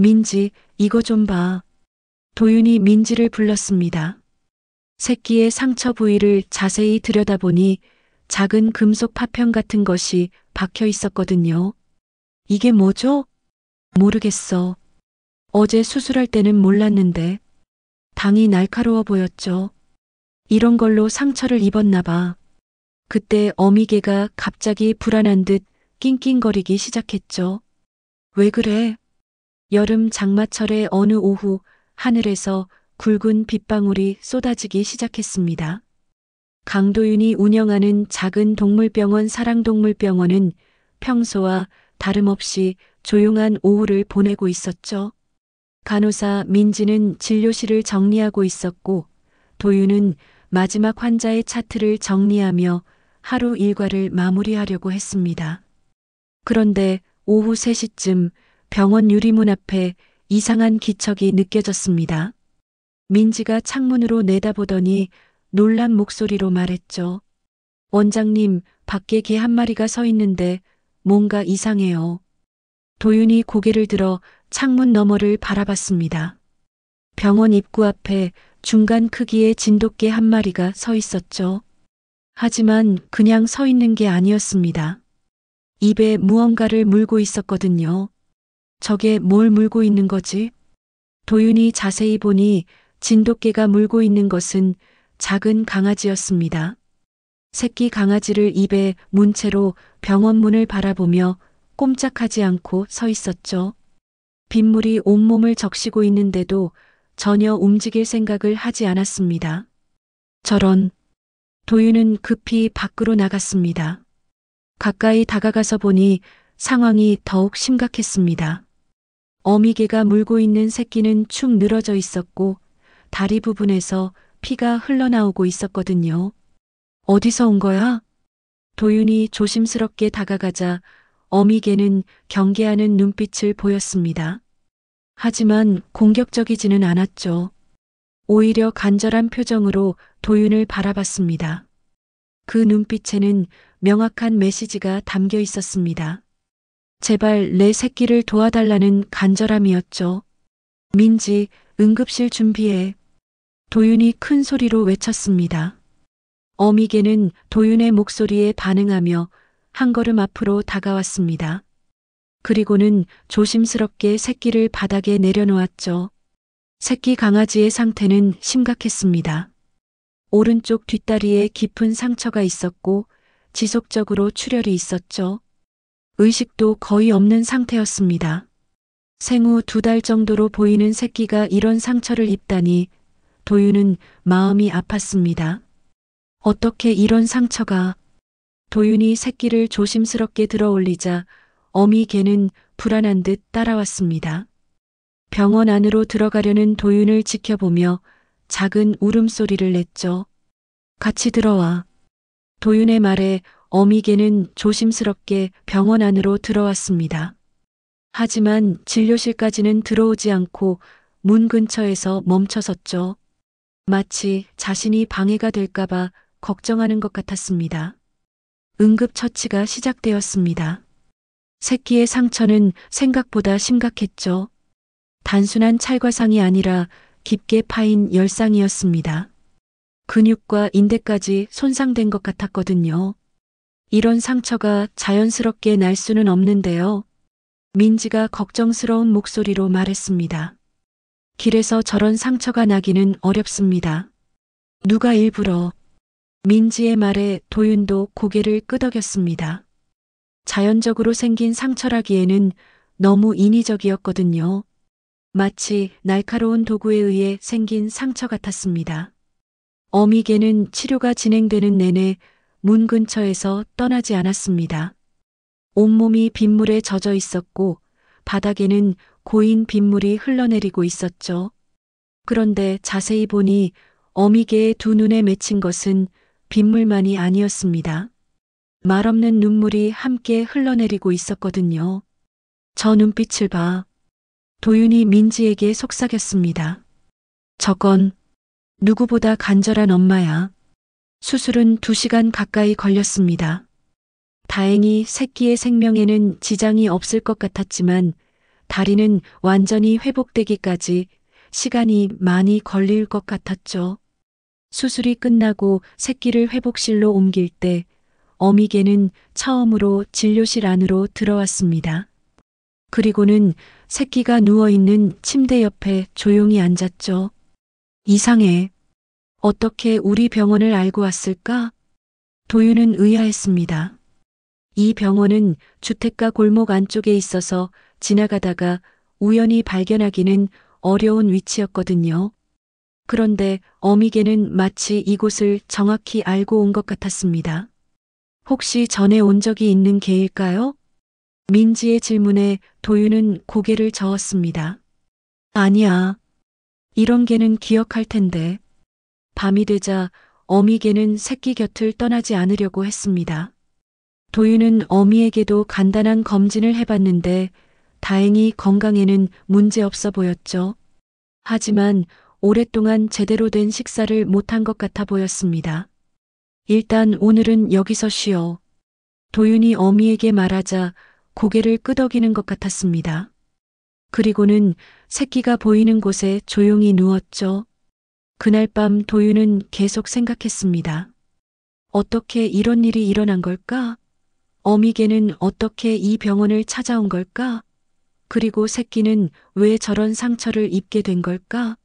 민지, 이거 좀 봐. 도윤이 민지를 불렀습니다. 새끼의 상처 부위를 자세히 들여다보니 작은 금속 파편 같은 것이 박혀 있었거든요. 이게 뭐죠? 모르겠어. 어제 수술할 때는 몰랐는데 당이 날카로워 보였죠. 이런 걸로 상처를 입었나 봐. 그때 어미개가 갑자기 불안한 듯 낑낑거리기 시작했죠. 왜 그래? 여름 장마철의 어느 오후 하늘에서 굵은 빗방울이 쏟아지기 시작했습니다. 강도윤이 운영하는 작은 동물병원 사랑동물병원은 평소와 다름없이 조용한 오후를 보내고 있었죠. 간호사 민지는 진료실을 정리하고 있었고 도윤은 마지막 환자의 차트를 정리하며 하루 일과를 마무리하려고 했습니다. 그런데 오후 3시쯤 병원 유리문 앞에 이상한 기척이 느껴졌습니다. 민지가 창문으로 내다보더니 놀란 목소리로 말했죠. 원장님, 밖에 개 한 마리가 서 있는데 뭔가 이상해요. 도윤이 고개를 들어 창문 너머를 바라봤습니다. 병원 입구 앞에 중간 크기의 진돗개 한 마리가 서 있었죠. 하지만 그냥 서 있는 게 아니었습니다. 입에 무언가를 물고 있었거든요. 저게 뭘 물고 있는 거지? 도윤이 자세히 보니 진돗개가 물고 있는 것은 작은 강아지였습니다. 새끼 강아지를 입에 문 채로 병원 문을 바라보며 꼼짝하지 않고 서 있었죠. 빗물이 온몸을 적시고 있는데도 전혀 움직일 생각을 하지 않았습니다. 저런, 도윤은 급히 밖으로 나갔습니다. 가까이 다가가서 보니 상황이 더욱 심각했습니다. 어미개가 물고 있는 새끼는 축 늘어져 있었고 다리 부분에서 피가 흘러나오고 있었거든요. 어디서 온 거야? 도윤이 조심스럽게 다가가자 어미개는 경계하는 눈빛을 보였습니다. 하지만 공격적이지는 않았죠. 오히려 간절한 표정으로 도윤을 바라봤습니다. 그 눈빛에는 명확한 메시지가 담겨 있었습니다. 제발 내 새끼를 도와달라는 간절함이었죠. 민지, 응급실 준비해. 도윤이 큰 소리로 외쳤습니다. 어미개는 도윤의 목소리에 반응하며 한 걸음 앞으로 다가왔습니다. 그리고는 조심스럽게 새끼를 바닥에 내려놓았죠. 새끼 강아지의 상태는 심각했습니다. 오른쪽 뒷다리에 깊은 상처가 있었고 지속적으로 출혈이 있었죠. 의식도 거의 없는 상태였습니다. 생후 2달 정도로 보이는 새끼가 이런 상처를 입다니 도윤은 마음이 아팠습니다. 어떻게 이런 상처가... 도윤이 새끼를 조심스럽게 들어 올리자 어미 개는 불안한 듯 따라왔습니다. 병원 안으로 들어가려는 도윤을 지켜보며 작은 울음소리를 냈죠. 같이 들어와. 도윤의 말에 어미 개는 조심스럽게 병원 안으로 들어왔습니다. 하지만 진료실까지는 들어오지 않고 문 근처에서 멈춰섰죠. 마치 자신이 방해가 될까봐 걱정하는 것 같았습니다. 응급처치가 시작되었습니다. 새끼의 상처는 생각보다 심각했죠. 단순한 찰과상이 아니라 깊게 파인 열상이었습니다. 근육과 인대까지 손상된 것 같았거든요. 이런 상처가 자연스럽게 날 수는 없는데요. 민지가 걱정스러운 목소리로 말했습니다. 길에서 저런 상처가 나기는 어렵습니다. 누가 일부러... 민지의 말에 도윤도 고개를 끄덕였습니다. 자연적으로 생긴 상처라기에는 너무 인위적이었거든요. 마치 날카로운 도구에 의해 생긴 상처 같았습니다. 어미개는 치료가 진행되는 내내 문 근처에서 떠나지 않았습니다. 온몸이 빗물에 젖어 있었고 바닥에는 고인 빗물이 흘러내리고 있었죠. 그런데 자세히 보니 어미개의 두 눈에 맺힌 것은 빗물만이 아니었습니다. 말없는 눈물이 함께 흘러내리고 있었거든요. 저 눈빛을 봐. 도윤이 민지에게 속삭였습니다. 저건 누구보다 간절한 엄마야. 수술은 2시간 가까이 걸렸습니다. 다행히 새끼의 생명에는 지장이 없을 것 같았지만 다리는 완전히 회복되기까지 시간이 많이 걸릴 것 같았죠. 수술이 끝나고 새끼를 회복실로 옮길 때 어미개는 처음으로 진료실 안으로 들어왔습니다. 그리고는 새끼가 누워있는 침대 옆에 조용히 앉았죠. 이상해. 어떻게 우리 병원을 알고 왔을까? 도윤은 의아했습니다. 이 병원은 주택가 골목 안쪽에 있어서 지나가다가 우연히 발견하기는 어려운 위치였거든요. 그런데 어미개는 마치 이곳을 정확히 알고 온 것 같았습니다. 혹시 전에 온 적이 있는 개일까요? 민지의 질문에 도윤은 고개를 저었습니다. 아니야. 이런 개는 기억할 텐데. 밤이 되자 어미개는 새끼 곁을 떠나지 않으려고 했습니다. 도윤은 어미에게도 간단한 검진을 해봤는데 다행히 건강에는 문제 없어 보였죠. 하지만 오랫동안 제대로 된 식사를 못한 것 같아 보였습니다. 일단 오늘은 여기서 쉬어. 도윤이 어미에게 말하자 고개를 끄덕이는 것 같았습니다. 그리고는 새끼가 보이는 곳에 조용히 누웠죠. 그날 밤 도윤은 계속 생각했습니다. 어떻게 이런 일이 일어난 걸까? 어미개는 어떻게 이 병원을 찾아온 걸까? 그리고 새끼는 왜 저런 상처를 입게 된 걸까?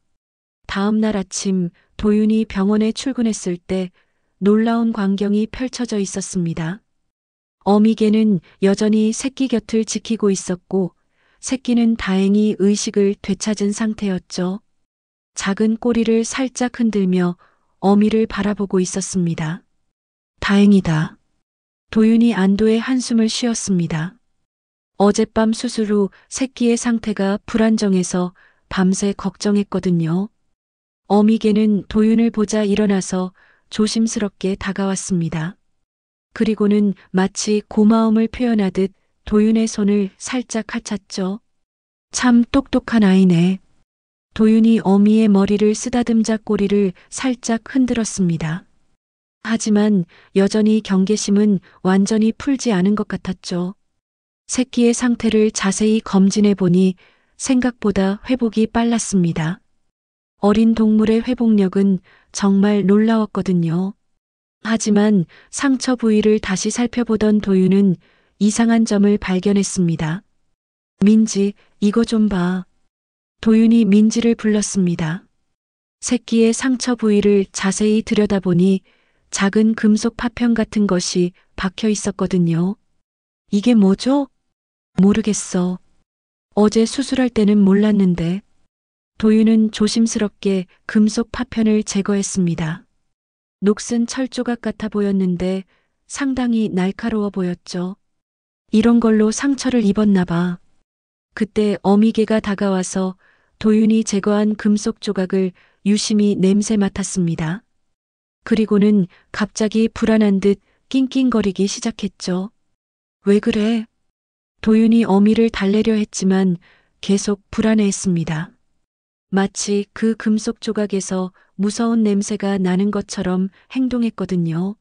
다음 날 아침 도윤이 병원에 출근했을 때 놀라운 광경이 펼쳐져 있었습니다. 어미개는 여전히 새끼 곁을 지키고 있었고 새끼는 다행히 의식을 되찾은 상태였죠. 작은 꼬리를 살짝 흔들며 어미를 바라보고 있었습니다. 다행이다. 도윤이 안도의 한숨을 쉬었습니다. 어젯밤 수술 후 새끼의 상태가 불안정해서 밤새 걱정했거든요. 어미개는 도윤을 보자 일어나서 조심스럽게 다가왔습니다. 그리고는 마치 고마움을 표현하듯 도윤의 손을 살짝 하찼죠. 참 똑똑한 아이네. 도윤이 어미의 머리를 쓰다듬자 꼬리를 살짝 흔들었습니다. 하지만 여전히 경계심은 완전히 풀지 않은 것 같았죠. 새끼의 상태를 자세히 검진해 보니 생각보다 회복이 빨랐습니다. 어린 동물의 회복력은 정말 놀라웠거든요. 하지만 상처 부위를 다시 살펴보던 도윤은 이상한 점을 발견했습니다. 민지, 이거 좀 봐. 도윤이 민지를 불렀습니다. 새끼의 상처 부위를 자세히 들여다보니 작은 금속 파편 같은 것이 박혀 있었거든요. 이게 뭐죠? 모르겠어. 어제 수술할 때는 몰랐는데. 도윤은 조심스럽게 금속 파편을 제거했습니다. 녹슨 철 조각 같아 보였는데 상당히 날카로워 보였죠. 이런 걸로 상처를 입었나 봐. 그때 어미개가 다가와서 도윤이 제거한 금속 조각을 유심히 냄새 맡았습니다. 그리고는 갑자기 불안한 듯 낑낑거리기 시작했죠. 왜 그래? 도윤이 어미를 달래려 했지만 계속 불안해했습니다. 마치 그 금속 조각에서 무서운 냄새가 나는 것처럼 행동했거든요.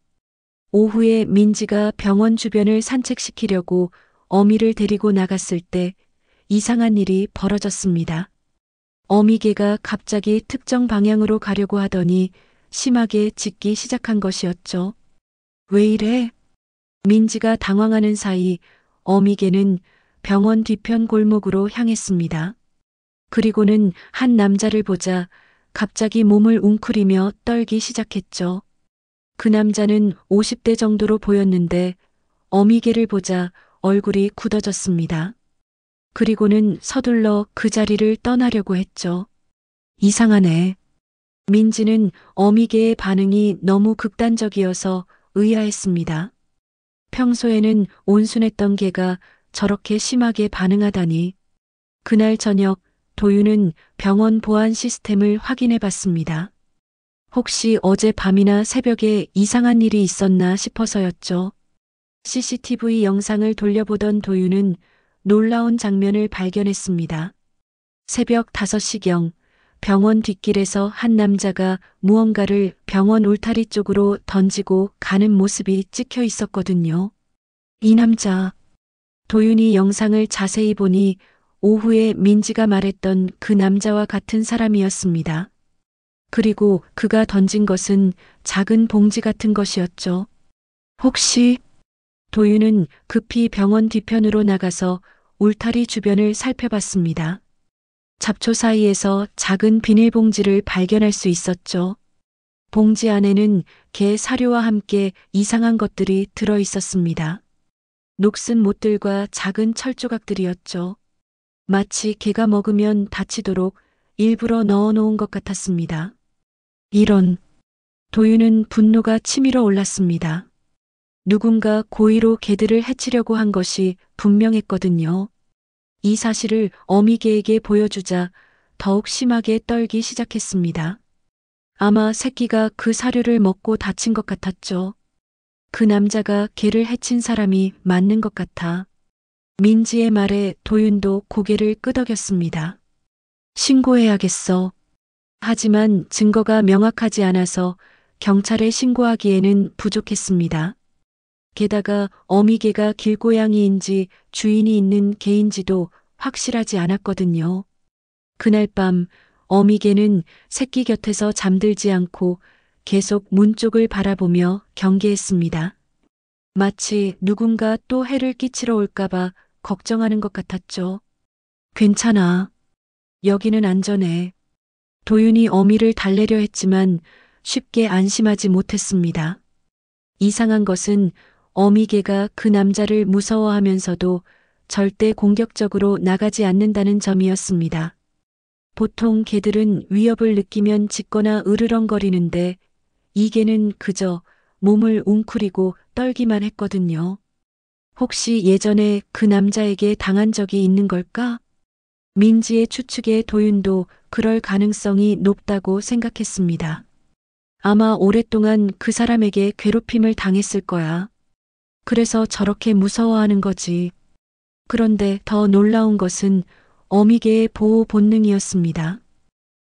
오후에 민지가 병원 주변을 산책시키려고 어미를 데리고 나갔을 때 이상한 일이 벌어졌습니다. 어미개가 갑자기 특정 방향으로 가려고 하더니 심하게 짖기 시작한 것이었죠. 왜 이래? 민지가 당황하는 사이 어미개는 병원 뒤편 골목으로 향했습니다. 그리고는 한 남자를 보자 갑자기 몸을 웅크리며 떨기 시작했죠. 그 남자는 50대 정도로 보였는데 어미개를 보자 얼굴이 굳어졌습니다. 그리고는 서둘러 그 자리를 떠나려고 했죠. 이상하네. 민지는 어미개의 반응이 너무 극단적이어서 의아했습니다. 평소에는 온순했던 개가 저렇게 심하게 반응하다니. 그날 저녁 도윤은 병원 보안 시스템을 확인해 봤습니다. 혹시 어제 밤이나 새벽에 이상한 일이 있었나 싶어서였죠. CCTV 영상을 돌려보던 도윤은 놀라운 장면을 발견했습니다. 새벽 5시경 병원 뒷길에서 한 남자가 무언가를 병원 울타리 쪽으로 던지고 가는 모습이 찍혀 있었거든요. 이 남자. 도윤이 영상을 자세히 보니 오후에 민지가 말했던 그 남자와 같은 사람이었습니다. 그리고 그가 던진 것은 작은 봉지 같은 것이었죠. 혹시 도윤은 급히 병원 뒤편으로 나가서 울타리 주변을 살펴봤습니다. 잡초 사이에서 작은 비닐봉지를 발견할 수 있었죠. 봉지 안에는 개 사료와 함께 이상한 것들이 들어 있었습니다. 녹슨 못들과 작은 철조각들이었죠. 마치 개가 먹으면 다치도록 일부러 넣어놓은 것 같았습니다. 이런, 도윤은 분노가 치밀어 올랐습니다. 누군가 고의로 개들을 해치려고 한 것이 분명했거든요. 이 사실을 어미개에게 보여주자 더욱 심하게 떨기 시작했습니다. 아마 새끼가 그 사료를 먹고 다친 것 같았죠. 그 남자가 개를 해친 사람이 맞는 것 같아. 민지의 말에 도윤도 고개를 끄덕였습니다. 신고해야겠어. 하지만 증거가 명확하지 않아서 경찰에 신고하기에는 부족했습니다. 게다가 어미개가 길고양이인지 주인이 있는 개인지도 확실하지 않았거든요. 그날 밤 어미개는 새끼 곁에서 잠들지 않고 계속 문 쪽을 바라보며 경계했습니다. 마치 누군가 또 해를 끼치러 올까봐 걱정하는 것 같았죠. 괜찮아. 여기는 안전해. 도윤이 어미를 달래려 했지만 쉽게 안심하지 못했습니다. 이상한 것은 어미개가 그 남자를 무서워하면서도 절대 공격적으로 나가지 않는다는 점이었습니다. 보통 개들은 위협을 느끼면 짖거나 으르렁거리는데 이 개는 그저 몸을 웅크리고 떨기만 했거든요. 혹시 예전에 그 남자에게 당한 적이 있는 걸까? 민지의 추측에 도윤도 그럴 가능성이 높다고 생각했습니다. 아마 오랫동안 그 사람에게 괴롭힘을 당했을 거야. 그래서 저렇게 무서워하는 거지. 그런데 더 놀라운 것은 어미개의 보호 본능이었습니다.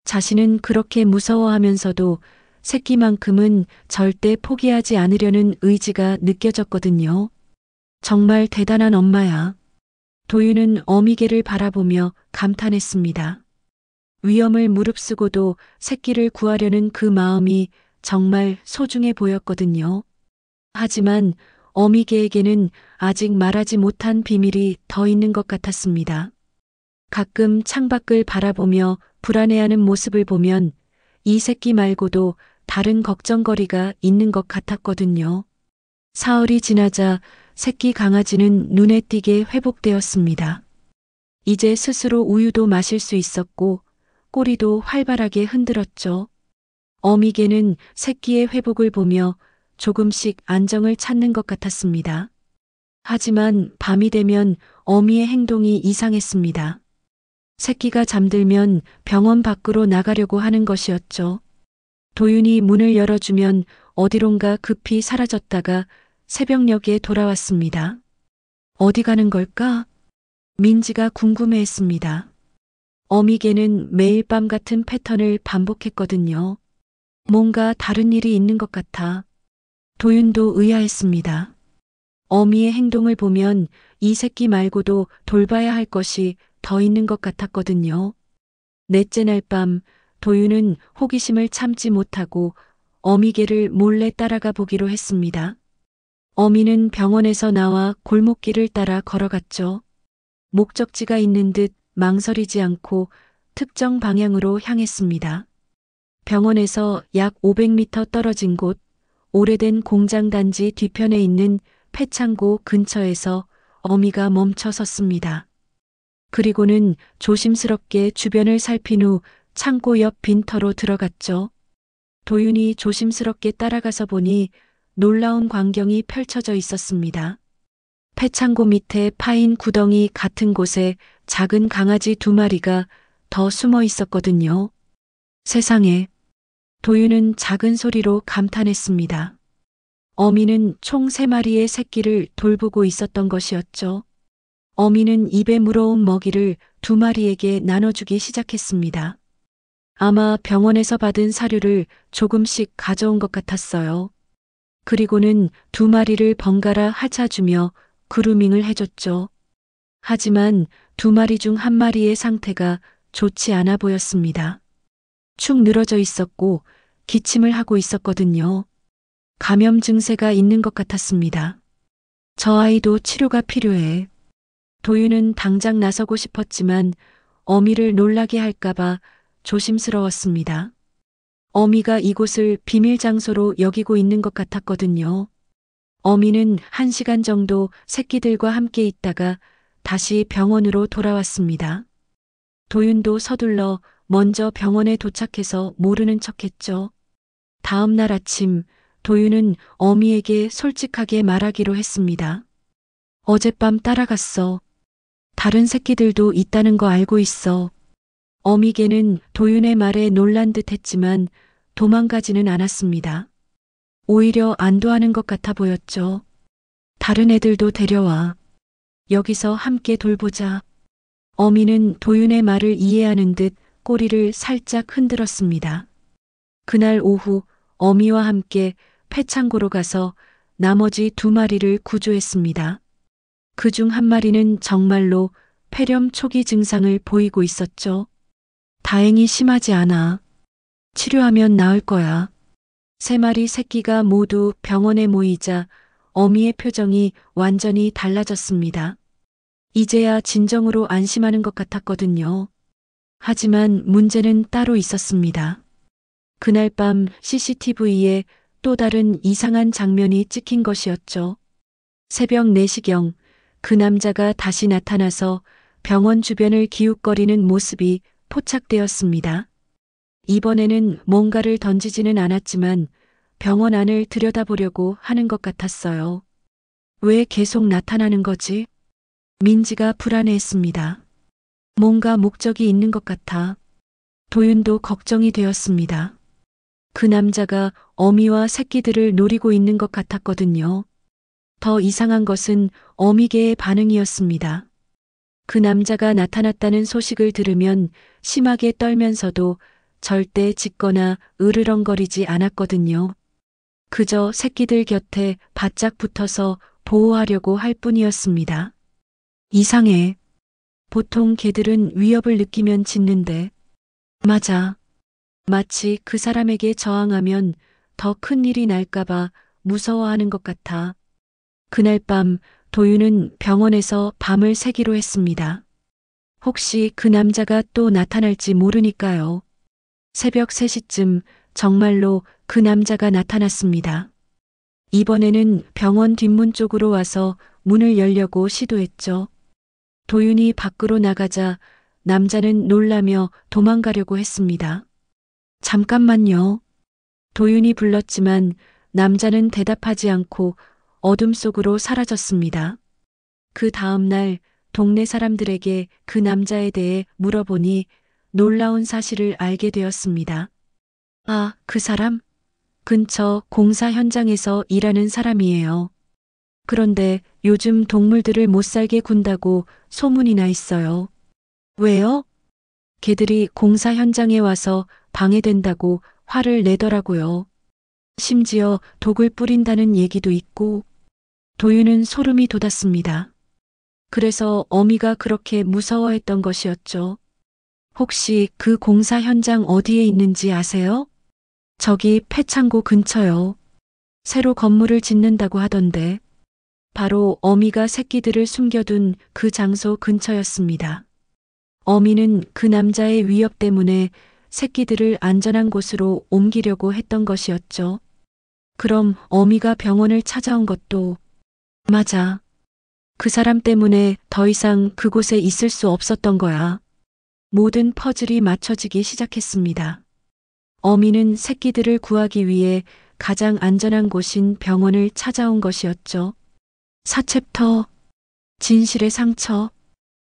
자신은 그렇게 무서워하면서도 새끼만큼은 절대 포기하지 않으려는 의지가 느껴졌거든요. 정말 대단한 엄마야. 도윤은 어미개를 바라보며 감탄했습니다. 위험을 무릅쓰고도 새끼를 구하려는 그 마음이 정말 소중해 보였거든요. 하지만 어미개에게는 아직 말하지 못한 비밀이 더 있는 것 같았습니다. 가끔 창밖을 바라보며 불안해하는 모습을 보면 이 새끼 말고도 다른 걱정거리가 있는 것 같았거든요. 사흘이 지나자 새끼 강아지는 눈에 띄게 회복되었습니다. 이제 스스로 우유도 마실 수 있었고 꼬리도 활발하게 흔들었죠. 어미개는 새끼의 회복을 보며 조금씩 안정을 찾는 것 같았습니다. 하지만 밤이 되면 어미의 행동이 이상했습니다. 새끼가 잠들면 병원 밖으로 나가려고 하는 것이었죠. 도윤이 문을 열어주면 어디론가 급히 사라졌다가 새벽녘에 돌아왔습니다. 어디 가는 걸까? 민지가 궁금해했습니다. 어미개는 매일 밤 같은 패턴을 반복했거든요. 뭔가 다른 일이 있는 것 같아. 도윤도 의아했습니다. 어미의 행동을 보면 이 새끼 말고도 돌봐야 할 것이 더 있는 것 같았거든요. 넷째 날 밤 도윤은 호기심을 참지 못하고 어미개를 몰래 따라가 보기로 했습니다. 어미는 병원에서 나와 골목길을 따라 걸어갔죠. 목적지가 있는 듯 망설이지 않고 특정 방향으로 향했습니다. 병원에서 약 500m 떨어진 곳 오래된 공장 단지 뒤편에 있는 폐창고 근처에서 어미가 멈춰 섰습니다. 그리고는 조심스럽게 주변을 살핀 후 창고 옆 빈터로 들어갔죠. 도윤이 조심스럽게 따라가서 보니 놀라운 광경이 펼쳐져 있었습니다. 폐창고 밑에 파인 구덩이 같은 곳에 작은 강아지 2마리가 더 숨어 있었거든요. 세상에. 도윤은 작은 소리로 감탄했습니다. 어미는 총 3마리의 새끼를 돌보고 있었던 것이었죠. 어미는 입에 물어온 먹이를 2마리에게 나눠주기 시작했습니다. 아마 병원에서 받은 사료를 조금씩 가져온 것 같았어요. 그리고는 2마리를 번갈아 핥아주며 그루밍을 해줬죠. 하지만 두 마리 중 한 마리의 상태가 좋지 않아 보였습니다. 축 늘어져 있었고 기침을 하고 있었거든요. 감염 증세가 있는 것 같았습니다. 저 아이도 치료가 필요해. 도윤은 당장 나서고 싶었지만 어미를 놀라게 할까봐 조심스러웠습니다. 어미가 이곳을 비밀 장소로 여기고 있는 것 같았거든요. 어미는 1시간 정도 새끼들과 함께 있다가 다시 병원으로 돌아왔습니다. 도윤도 서둘러 먼저 병원에 도착해서 모르는 척했죠. 다음 날 아침 도윤은 어미에게 솔직하게 말하기로 했습니다. 어젯밤 따라갔어. 다른 새끼들도 있다는 거 알고 있어. 어미개는 도윤의 말에 놀란 듯 했지만 도망가지는 않았습니다. 오히려 안도하는 것 같아 보였죠. 다른 애들도 데려와. 여기서 함께 돌보자. 어미는 도윤의 말을 이해하는 듯 꼬리를 살짝 흔들었습니다. 그날 오후 어미와 함께 폐창고로 가서 나머지 2마리를 구조했습니다. 그중 1마리는 정말로 폐렴 초기 증상을 보이고 있었죠. 다행히 심하지 않아. 치료하면 나을 거야. 3마리 새끼가 모두 병원에 모이자 어미의 표정이 완전히 달라졌습니다. 이제야 진정으로 안심하는 것 같았거든요. 하지만 문제는 따로 있었습니다. 그날 밤 CCTV에 또 다른 이상한 장면이 찍힌 것이었죠. 새벽 4시경 그 남자가 다시 나타나서 병원 주변을 기웃거리는 모습이 포착되었습니다. 이번에는 뭔가를 던지지는 않았지만 병원 안을 들여다보려고 하는 것 같았어요. 왜 계속 나타나는 거지? 민지가 불안해했습니다. 뭔가 목적이 있는 것 같아. 도윤도 걱정이 되었습니다. 그 남자가 어미와 새끼들을 노리고 있는 것 같았거든요. 더 이상한 것은 어미개의 반응이었습니다. 그 남자가 나타났다는 소식을 들으면 심하게 떨면서도 절대 짖거나 으르렁거리지 않았거든요. 그저 새끼들 곁에 바짝 붙어서 보호하려고 할 뿐이었습니다. 이상해. 보통 개들은 위협을 느끼면 짖는데. 맞아. 마치 그 사람에게 저항하면 더 큰 일이 날까봐 무서워하는 것 같아. 그날 밤 도윤은 병원에서 밤을 새기로 했습니다. 혹시 그 남자가 또 나타날지 모르니까요. 새벽 3시쯤 정말로 그 남자가 나타났습니다. 이번에는 병원 뒷문 쪽으로 와서 문을 열려고 시도했죠. 도윤이 밖으로 나가자 남자는 놀라며 도망가려고 했습니다. 잠깐만요. 도윤이 불렀지만 남자는 대답하지 않고 어둠 속으로 사라졌습니다. 그 다음 날 동네 사람들에게 그 남자에 대해 물어보니 놀라운 사실을 알게 되었습니다. 아, 그 사람? 근처 공사 현장에서 일하는 사람이에요. 그런데 요즘 동물들을 못 살게 군다고 소문이 나 있어요. 왜요? 개들이 공사 현장에 와서 방해된다고 화를 내더라고요. 심지어 독을 뿌린다는 얘기도 있고. 도윤은 소름이 돋았습니다. 그래서 어미가 그렇게 무서워했던 것이었죠. 혹시 그 공사 현장 어디에 있는지 아세요? 저기 폐창고 근처요. 새로 건물을 짓는다고 하던데. 바로 어미가 새끼들을 숨겨둔 그 장소 근처였습니다. 어미는 그 남자의 위협 때문에 새끼들을 안전한 곳으로 옮기려고 했던 것이었죠. 그럼 어미가 병원을 찾아온 것도 맞아. 그 사람 때문에 더 이상 그곳에 있을 수 없었던 거야. 모든 퍼즐이 맞춰지기 시작했습니다. 어미는 새끼들을 구하기 위해 가장 안전한 곳인 병원을 찾아온 것이었죠. 4챕터 진실의 상처.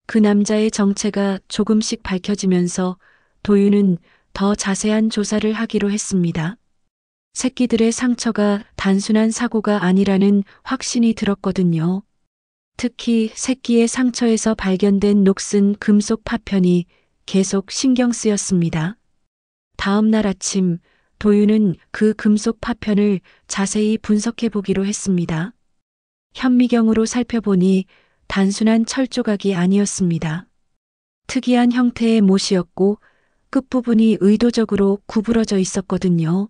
그 남자의 정체가 조금씩 밝혀지면서 도윤은 더 자세한 조사를 하기로 했습니다. 새끼들의 상처가 단순한 사고가 아니라는 확신이 들었거든요. 특히 새끼의 상처에서 발견된 녹슨 금속 파편이 계속 신경 쓰였습니다. 다음 날 아침 도윤은 그 금속 파편을 자세히 분석해 보기로 했습니다. 현미경으로 살펴보니 단순한 철 조각이 아니었습니다. 특이한 형태의 못이었고 끝부분이 의도적으로 구부러져 있었거든요.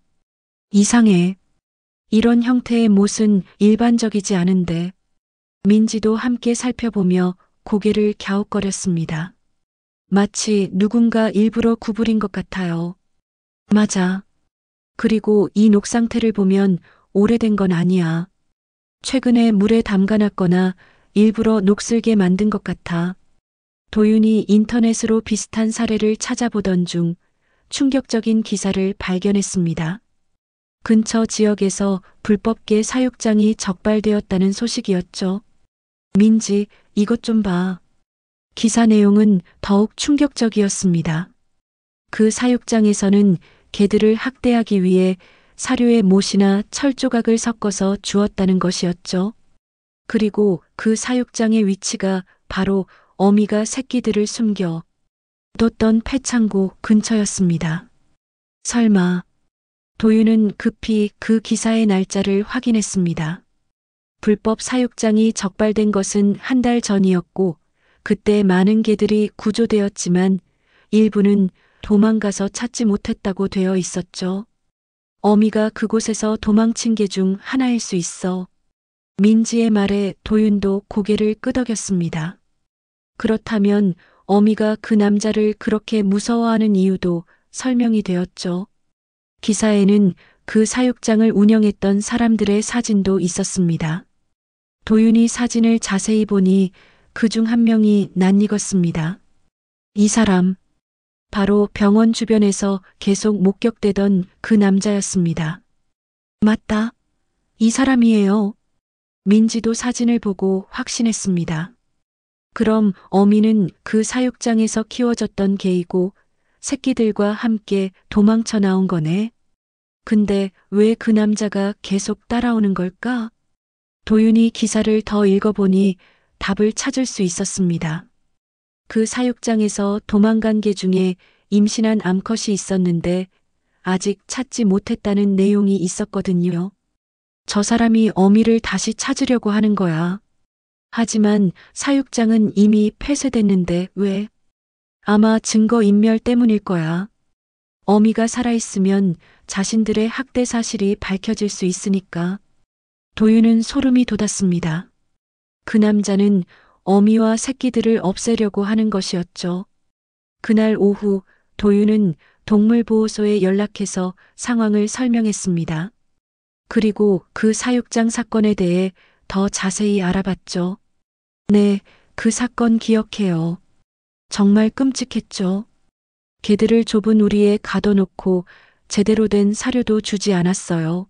이상해. 이런 형태의 못은 일반적이지 않은데. 민지도 함께 살펴보며 고개를 갸웃거렸습니다. 마치 누군가 일부러 구부린 것 같아요. 맞아. 그리고 이 녹 상태를 보면 오래된 건 아니야. 최근에 물에 담가놨거나 일부러 녹슬게 만든 것 같아. 도윤이 인터넷으로 비슷한 사례를 찾아보던 중 충격적인 기사를 발견했습니다. 근처 지역에서 불법계 사육장이 적발되었다는 소식이었죠. 민지, 이것 좀 봐. 기사 내용은 더욱 충격적이었습니다. 그 사육장에서는 개들을 학대하기 위해 사료에 못이나 철 조각을 섞어서 주었다는 것이었죠. 그리고 그 사육장의 위치가 바로 어미가 새끼들을 숨겨 뒀던 폐창고 근처였습니다. 설마. 도윤은 급히 그 기사의 날짜를 확인했습니다. 불법 사육장이 적발된 것은 한 달 전이었고 그때 많은 개들이 구조되었지만 일부는 도망가서 찾지 못했다고 되어 있었죠. 어미가 그곳에서 도망친 개 중 하나일 수 있어. 민지의 말에 도윤도 고개를 끄덕였습니다. 그렇다면 어미가 그 남자를 그렇게 무서워하는 이유도 설명이 되었죠. 기사에는 그 사육장을 운영했던 사람들의 사진도 있었습니다. 도윤이 사진을 자세히 보니 그중 한 명이 낯익었습니다. 이 사람, 바로 병원 주변에서 계속 목격되던 그 남자였습니다. 맞다. 이 사람이에요. 민지도 사진을 보고 확신했습니다. 그럼 어미는 그 사육장에서 키워졌던 개이고 새끼들과 함께 도망쳐 나온 거네. 근데 왜 그 남자가 계속 따라오는 걸까? 도윤이 기사를 더 읽어보니 답을 찾을 수 있었습니다. 그 사육장에서 도망간 개 중에 임신한 암컷이 있었는데 아직 찾지 못했다는 내용이 있었거든요. 저 사람이 어미를 다시 찾으려고 하는 거야. 하지만 사육장은 이미 폐쇄됐는데 왜? 아마 증거인멸 때문일 거야. 어미가 살아있으면 자신들의 학대 사실이 밝혀질 수 있으니까. 도윤은 소름이 돋았습니다. 그 남자는 어미와 새끼들을 없애려고 하는 것이었죠. 그날 오후 도윤은 동물보호소에 연락해서 상황을 설명했습니다. 그리고 그 사육장 사건에 대해 더 자세히 알아봤죠. 네, 그 사건 기억해요. 정말 끔찍했죠. 개들을 좁은 우리에 가둬놓고 제대로 된 사료도 주지 않았어요.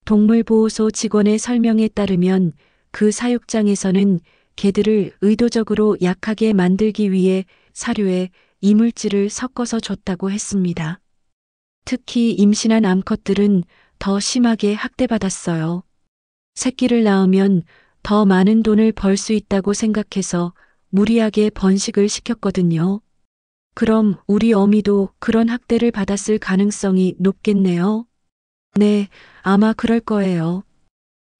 동물보호소 직원의 설명에 따르면 그 사육장에서는 개들을 의도적으로 약하게 만들기 위해 사료에 이물질을 섞어서 줬다고 했습니다. 특히 임신한 암컷들은 더 심하게 학대받았어요. 새끼를 낳으면 더 많은 돈을 벌 수 있다고 생각해서 무리하게 번식을 시켰거든요. 그럼 우리 어미도 그런 학대를 받았을 가능성이 높겠네요. 네, 아마 그럴 거예요.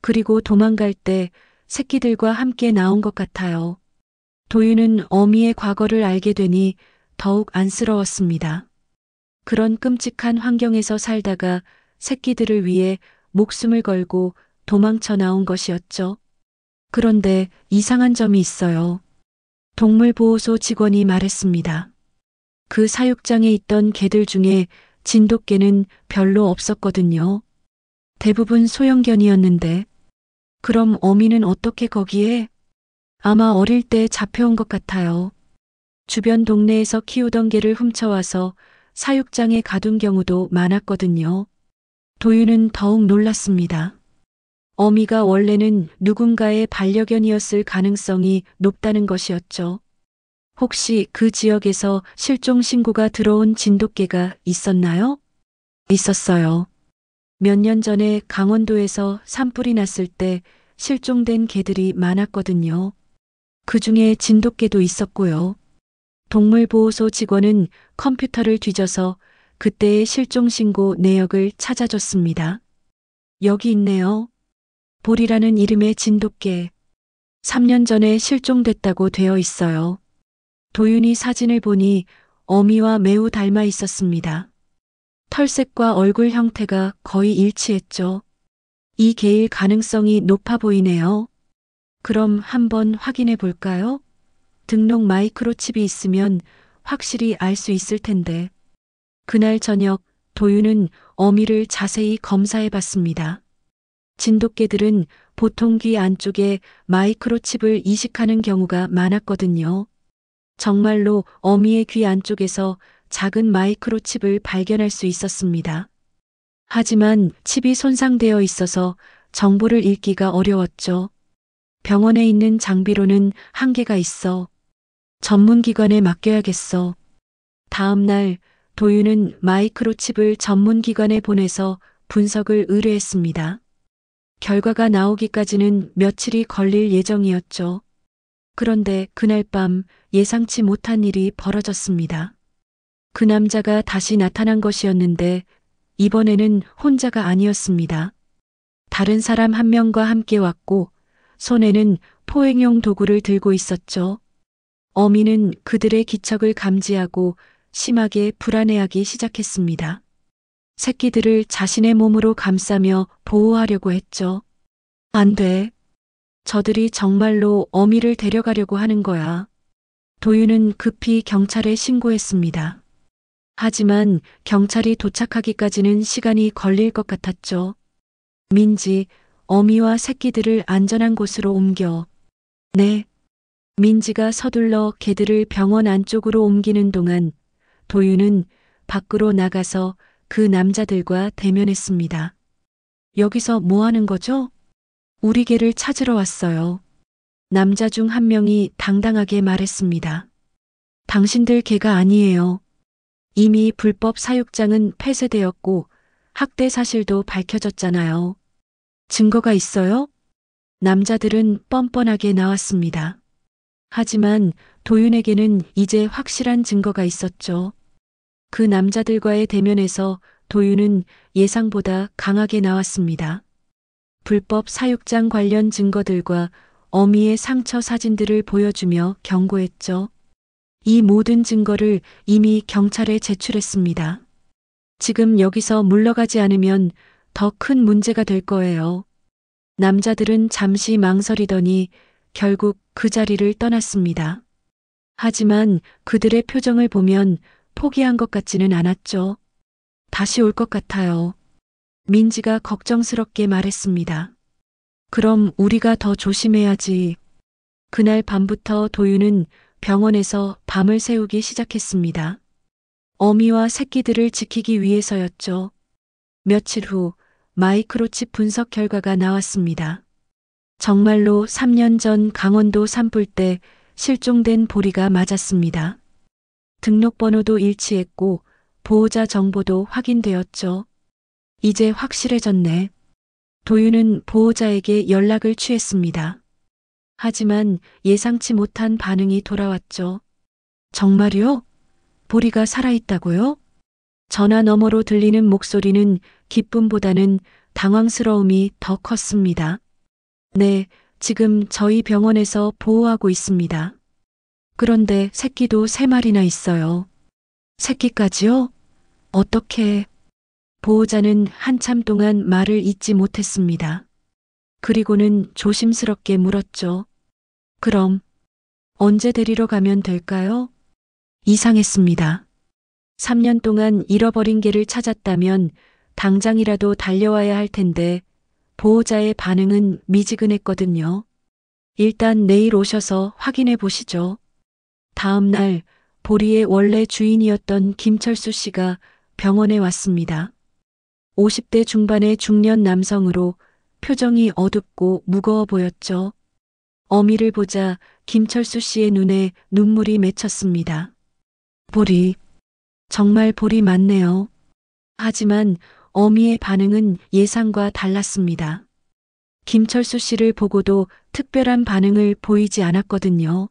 그리고 도망갈 때 새끼들과 함께 나온 것 같아요. 도윤은 어미의 과거를 알게 되니 더욱 안쓰러웠습니다. 그런 끔찍한 환경에서 살다가 새끼들을 위해 목숨을 걸고 도망쳐 나온 것이었죠. 그런데 이상한 점이 있어요. 동물보호소 직원이 말했습니다. 그 사육장에 있던 개들 중에 진돗개는 별로 없었거든요. 대부분 소형견이었는데. 그럼 어미는 어떻게 거기에? 아마 어릴 때 잡혀온 것 같아요. 주변 동네에서 키우던 개를 훔쳐와서 사육장에 가둔 경우도 많았거든요. 도윤은 더욱 놀랐습니다. 어미가 원래는 누군가의 반려견이었을 가능성이 높다는 것이었죠. 혹시 그 지역에서 실종 신고가 들어온 진돗개가 있었나요? 있었어요. 몇 년 전에 강원도에서 산불이 났을 때 실종된 개들이 많았거든요. 그 중에 진돗개도 있었고요. 동물보호소 직원은 컴퓨터를 뒤져서 그때의 실종 신고 내역을 찾아줬습니다. 여기 있네요. 볼이라는 이름의 진돗개. 3년 전에 실종됐다고 되어 있어요. 도윤이 사진을 보니 어미와 매우 닮아 있었습니다. 털색과 얼굴 형태가 거의 일치했죠. 이 개일 가능성이 높아 보이네요. 그럼 한번 확인해 볼까요? 등록 마이크로칩이 있으면 확실히 알 수 있을 텐데. 그날 저녁 도윤은 어미를 자세히 검사해 봤습니다. 진돗개들은 보통 귀 안쪽에 마이크로칩을 이식하는 경우가 많았거든요. 정말로 어미의 귀 안쪽에서 작은 마이크로칩을 발견할 수 있었습니다. 하지만 칩이 손상되어 있어서 정보를 읽기가 어려웠죠. 병원에 있는 장비로는 한계가 있어. 전문기관에 맡겨야겠어. 다음 날 도윤은 마이크로칩을 전문기관에 보내서 분석을 의뢰했습니다. 결과가 나오기까지는 며칠이 걸릴 예정이었죠. 그런데 그날 밤 예상치 못한 일이 벌어졌습니다. 그 남자가 다시 나타난 것이었는데 이번에는 혼자가 아니었습니다. 다른 사람 한 명과 함께 왔고 손에는 포획용 도구를 들고 있었죠. 어미는 그들의 기척을 감지하고 심하게 불안해하기 시작했습니다. 새끼들을 자신의 몸으로 감싸며 보호하려고 했죠. 안 돼. 저들이 정말로 어미를 데려가려고 하는 거야. 도윤은 급히 경찰에 신고했습니다. 하지만 경찰이 도착하기까지는 시간이 걸릴 것 같았죠. 민지, 어미와 새끼들을 안전한 곳으로 옮겨. 네. 민지가 서둘러 개들을 병원 안쪽으로 옮기는 동안 도윤은 밖으로 나가서 그 남자들과 대면했습니다. 여기서 뭐 하는 거죠? 우리 개를 찾으러 왔어요. 남자 중 한 명이 당당하게 말했습니다. 당신들 개가 아니에요. 이미 불법 사육장은 폐쇄되었고 학대 사실도 밝혀졌잖아요. 증거가 있어요? 남자들은 뻔뻔하게 나왔습니다. 하지만 도윤에게는 이제 확실한 증거가 있었죠. 그 남자들과의 대면에서 도윤은 예상보다 강하게 나왔습니다. 불법 사육장 관련 증거들과 어미의 상처 사진들을 보여주며 경고했죠. 이 모든 증거를 이미 경찰에 제출했습니다. 지금 여기서 물러가지 않으면 더 큰 문제가 될 거예요. 남자들은 잠시 망설이더니 결국 그 자리를 떠났습니다. 하지만 그들의 표정을 보면 포기한 것 같지는 않았죠. 다시 올 것 같아요. 민지가 걱정스럽게 말했습니다. 그럼 우리가 더 조심해야지. 그날 밤부터 도윤은 병원에서 밤을 새우기 시작했습니다. 어미와 새끼들을 지키기 위해서였죠. 며칠 후 마이크로칩 분석 결과가 나왔습니다. 정말로 3년 전 강원도 산불 때 실종된 보리가 맞았습니다. 등록번호도 일치했고 보호자 정보도 확인되었죠. 이제 확실해졌네. 도윤은 보호자에게 연락을 취했습니다. 하지만 예상치 못한 반응이 돌아왔죠. 정말요? 보리가 살아있다고요? 전화 너머로 들리는 목소리는 기쁨보다는 당황스러움이 더 컸습니다. 네, 지금 저희 병원에서 보호하고 있습니다. 그런데 새끼도 3마리나 있어요. 새끼까지요? 어떻게? 보호자는 한참 동안 말을 잇지 못했습니다. 그리고는 조심스럽게 물었죠. 그럼 언제 데리러 가면 될까요? 이상했습니다. 3년 동안 잃어버린 개를 찾았다면 당장이라도 달려와야 할 텐데 보호자의 반응은 미지근했거든요. 일단 내일 오셔서 확인해 보시죠. 다음 날 보리의 원래 주인이었던 김철수 씨가 병원에 왔습니다. 50대 중반의 중년 남성으로 표정이 어둡고 무거워 보였죠. 어미를 보자 김철수 씨의 눈에 눈물이 맺혔습니다. 보리, 정말 보리 맞네요. 하지만 어미의 반응은 예상과 달랐습니다. 김철수 씨를 보고도 특별한 반응을 보이지 않았거든요.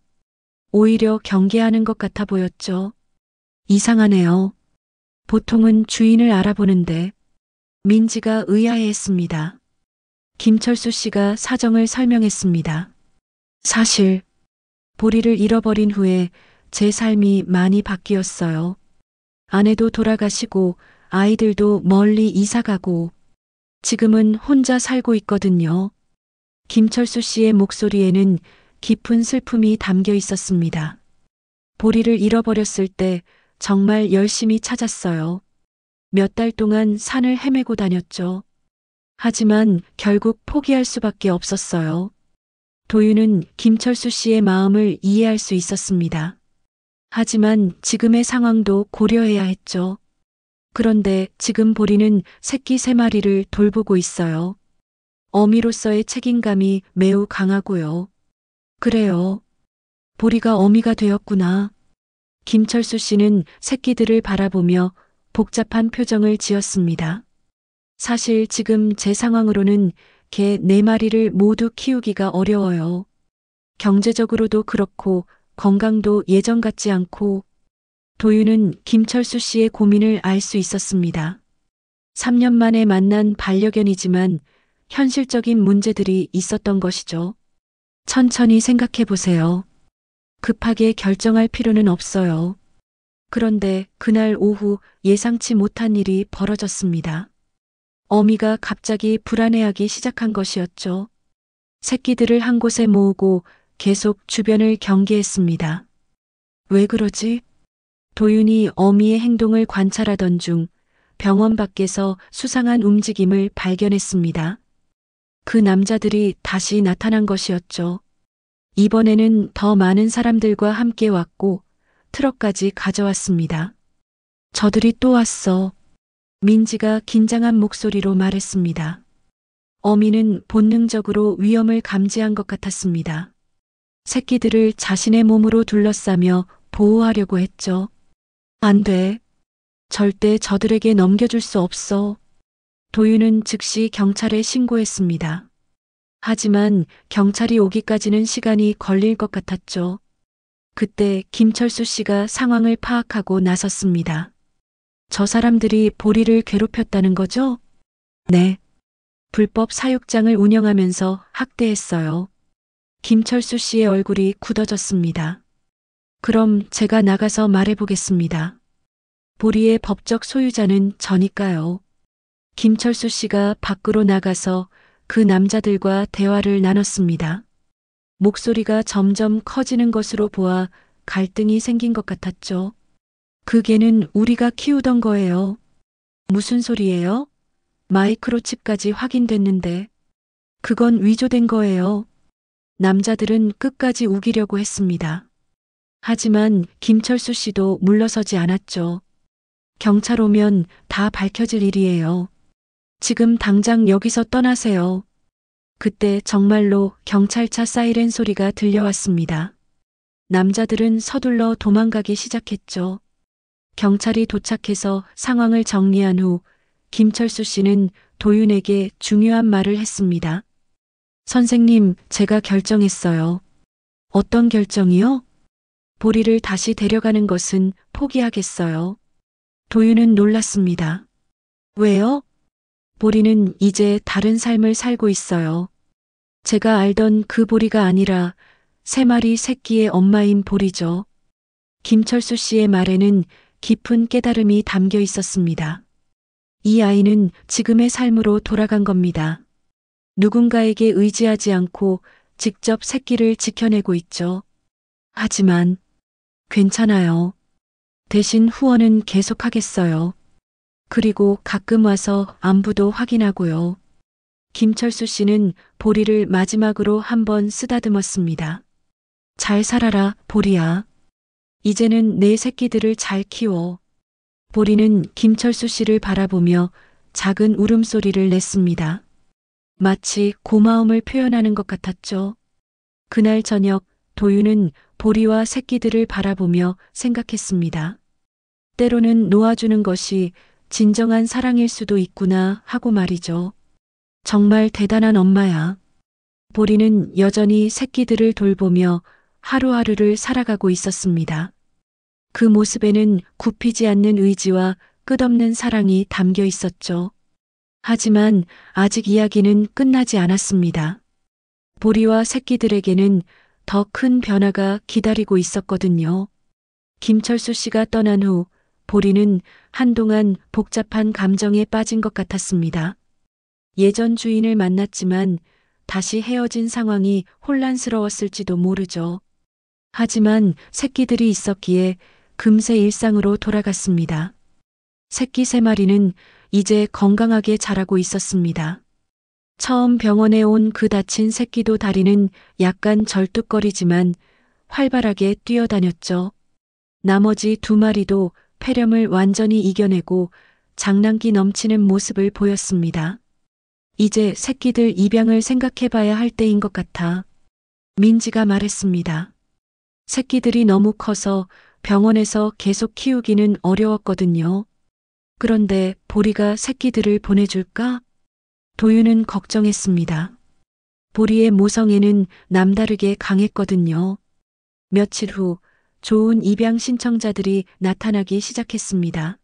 오히려 경계하는 것 같아 보였죠. 이상하네요. 보통은 주인을 알아보는데. 민지가 의아해했습니다. 김철수 씨가 사정을 설명했습니다. 사실 보리를 잃어버린 후에 제 삶이 많이 바뀌었어요. 아내도 돌아가시고 아이들도 멀리 이사가고 지금은 혼자 살고 있거든요. 김철수 씨의 목소리에는 깊은 슬픔이 담겨 있었습니다. 보리를 잃어버렸을 때 정말 열심히 찾았어요. 몇 달 동안 산을 헤매고 다녔죠. 하지만 결국 포기할 수밖에 없었어요. 도윤은 김철수 씨의 마음을 이해할 수 있었습니다. 하지만 지금의 상황도 고려해야 했죠. 그런데 지금 보리는 새끼 3마리를 돌보고 있어요. 어미로서의 책임감이 매우 강하고요. 그래요. 보리가 어미가 되었구나. 김철수 씨는 새끼들을 바라보며 복잡한 표정을 지었습니다. 사실 지금 제 상황으로는 개 4마리를 모두 키우기가 어려워요. 경제적으로도 그렇고 건강도 예전 같지 않고. 도윤은 김철수 씨의 고민을 알 수 있었습니다. 3년 만에 만난 반려견이지만 현실적인 문제들이 있었던 것이죠. 천천히 생각해 보세요. 급하게 결정할 필요는 없어요. 그런데 그날 오후 예상치 못한 일이 벌어졌습니다. 어미가 갑자기 불안해하기 시작한 것이었죠. 새끼들을 한 곳에 모으고 계속 주변을 경계했습니다. 왜 그러지? 도윤이 어미의 행동을 관찰하던 중 병원 밖에서 수상한 움직임을 발견했습니다. 그 남자들이 다시 나타난 것이었죠. 이번에는 더 많은 사람들과 함께 왔고 트럭까지 가져왔습니다. 저들이 또 왔어. 민지가 긴장한 목소리로 말했습니다. 어미는 본능적으로 위험을 감지한 것 같았습니다. 새끼들을 자신의 몸으로 둘러싸며 보호하려고 했죠. 안 돼. 절대 저들에게 넘겨줄 수 없어. 도윤은 즉시 경찰에 신고했습니다. 하지만 경찰이 오기까지는 시간이 걸릴 것 같았죠. 그때 김철수 씨가 상황을 파악하고 나섰습니다. 저 사람들이 보리를 괴롭혔다는 거죠? 네. 불법 사육장을 운영하면서 학대했어요. 김철수 씨의 얼굴이 굳어졌습니다. 그럼 제가 나가서 말해보겠습니다. 보리의 법적 소유자는 저니까요. 김철수 씨가 밖으로 나가서 그 남자들과 대화를 나눴습니다. 목소리가 점점 커지는 것으로 보아 갈등이 생긴 것 같았죠. 그 개는 우리가 키우던 거예요. 무슨 소리예요? 마이크로칩까지 확인됐는데. 그건 위조된 거예요. 남자들은 끝까지 우기려고 했습니다. 하지만 김철수 씨도 물러서지 않았죠. 경찰 오면 다 밝혀질 일이에요. 지금 당장 여기서 떠나세요. 그때 정말로 경찰차 사이렌 소리가 들려왔습니다. 남자들은 서둘러 도망가기 시작했죠. 경찰이 도착해서 상황을 정리한 후 김철수 씨는 도윤에게 중요한 말을 했습니다. 선생님, 제가 결정했어요. 어떤 결정이요? 보리를 다시 데려가는 것은 포기하겠어요. 도윤은 놀랐습니다. 왜요? 보리는 이제 다른 삶을 살고 있어요. 제가 알던 그 보리가 아니라 3마리 새끼의 엄마인 보리죠. 김철수 씨의 말에는 깊은 깨달음이 담겨 있었습니다. 이 아이는 지금의 삶으로 돌아간 겁니다. 누군가에게 의지하지 않고 직접 새끼를 지켜내고 있죠. 하지만 괜찮아요. 대신 후원은 계속하겠어요. 그리고 가끔 와서 안부도 확인하고요. 김철수 씨는 보리를 마지막으로 한번 쓰다듬었습니다. 잘 살아라, 보리야. 이제는 내 새끼들을 잘 키워. 보리는 김철수 씨를 바라보며 작은 울음소리를 냈습니다. 마치 고마움을 표현하는 것 같았죠. 그날 저녁 도윤은 보리와 새끼들을 바라보며 생각했습니다. 때로는 놓아주는 것이 진정한 사랑일 수도 있구나 하고 말이죠. 정말 대단한 엄마야. 보리는 여전히 새끼들을 돌보며 하루하루를 살아가고 있었습니다. 그 모습에는 굽히지 않는 의지와 끝없는 사랑이 담겨 있었죠. 하지만 아직 이야기는 끝나지 않았습니다. 보리와 새끼들에게는 더 큰 변화가 기다리고 있었거든요. 김철수 씨가 떠난 후 보리는 한동안 복잡한 감정에 빠진 것 같았습니다. 예전 주인을 만났지만 다시 헤어진 상황이 혼란스러웠을지도 모르죠. 하지만 새끼들이 있었기에 금세 일상으로 돌아갔습니다. 새끼 3마리는 이제 건강하게 자라고 있었습니다. 처음 병원에 온 그 다친 새끼도 다리는 약간 절뚝거리지만 활발하게 뛰어다녔죠. 나머지 2마리도 폐렴을 완전히 이겨내고 장난기 넘치는 모습을 보였습니다. 이제 새끼들 입양을 생각해봐야 할 때인 것 같아 민지가 말했습니다. 새끼들이 너무 커서 병원에서 계속 키우기는 어려웠거든요. 그런데 보리가 새끼들을 보내줄까? 도윤은 걱정했습니다. 보리의 모성애는 남다르게 강했거든요. 며칠 후 좋은 입양 신청자들이 나타나기 시작했습니다.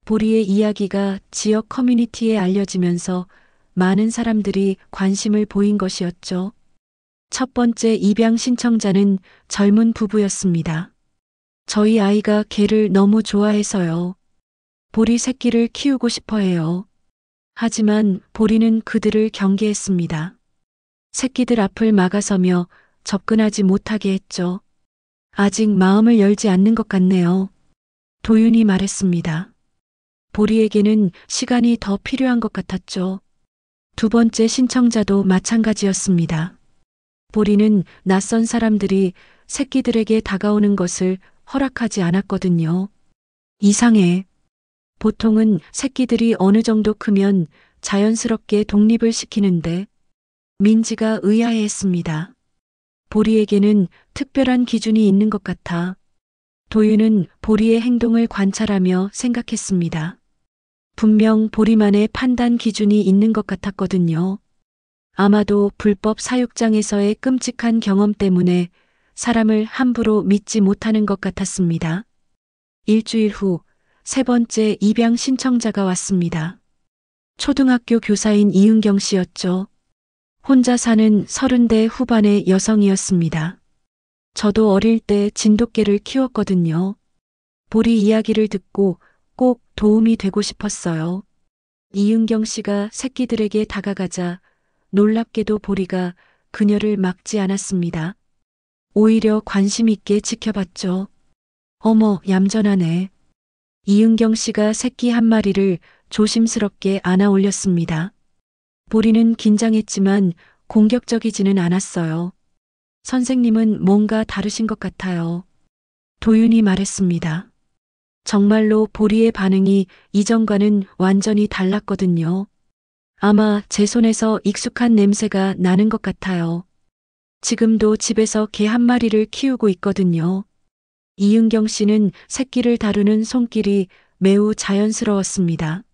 보리의 이야기가 지역 커뮤니티에 알려지면서 많은 사람들이 관심을 보인 것이었죠. 첫 번째 입양 신청자는 젊은 부부였습니다. 저희 아이가 개를 너무 좋아해서요. 보리 새끼를 키우고 싶어 해요. 하지만 보리는 그들을 경계했습니다. 새끼들 앞을 막아서며 접근하지 못하게 했죠. 아직 마음을 열지 않는 것 같네요. 도윤이 말했습니다. 보리에게는 시간이 더 필요한 것 같았죠. 두 번째 신청자도 마찬가지였습니다. 보리는 낯선 사람들이 새끼들에게 다가오는 것을 허락하지 않았거든요. 이상해. 보통은 새끼들이 어느 정도 크면 자연스럽게 독립을 시키는데 민지가 의아해했습니다. 보리에게는 특별한 기준이 있는 것 같아. 도윤은 보리의 행동을 관찰하며 생각했습니다. 분명 보리만의 판단 기준이 있는 것 같았거든요. 아마도 불법 사육장에서의 끔찍한 경험 때문에 사람을 함부로 믿지 못하는 것 같았습니다. 일주일 후 3번째 입양 신청자가 왔습니다. 초등학교 교사인 이은경 씨였죠. 혼자 사는 30대 후반의 여성이었습니다. 저도 어릴 때 진돗개를 키웠거든요. 보리 이야기를 듣고 꼭 도움이 되고 싶었어요. 이은경 씨가 새끼들에게 다가가자 놀랍게도 보리가 그녀를 막지 않았습니다. 오히려 관심 있게 지켜봤죠. 어머, 얌전하네. 이은경 씨가 새끼 1마리를 조심스럽게 안아 올렸습니다. 보리는 긴장했지만 공격적이지는 않았어요. 선생님은 뭔가 다르신 것 같아요. 도윤이 말했습니다. 정말로 보리의 반응이 이전과는 완전히 달랐거든요. 아마 제 손에서 익숙한 냄새가 나는 것 같아요. 지금도 집에서 개 1마리를 키우고 있거든요. 이은경 씨는 새끼를 다루는 손길이 매우 자연스러웠습니다.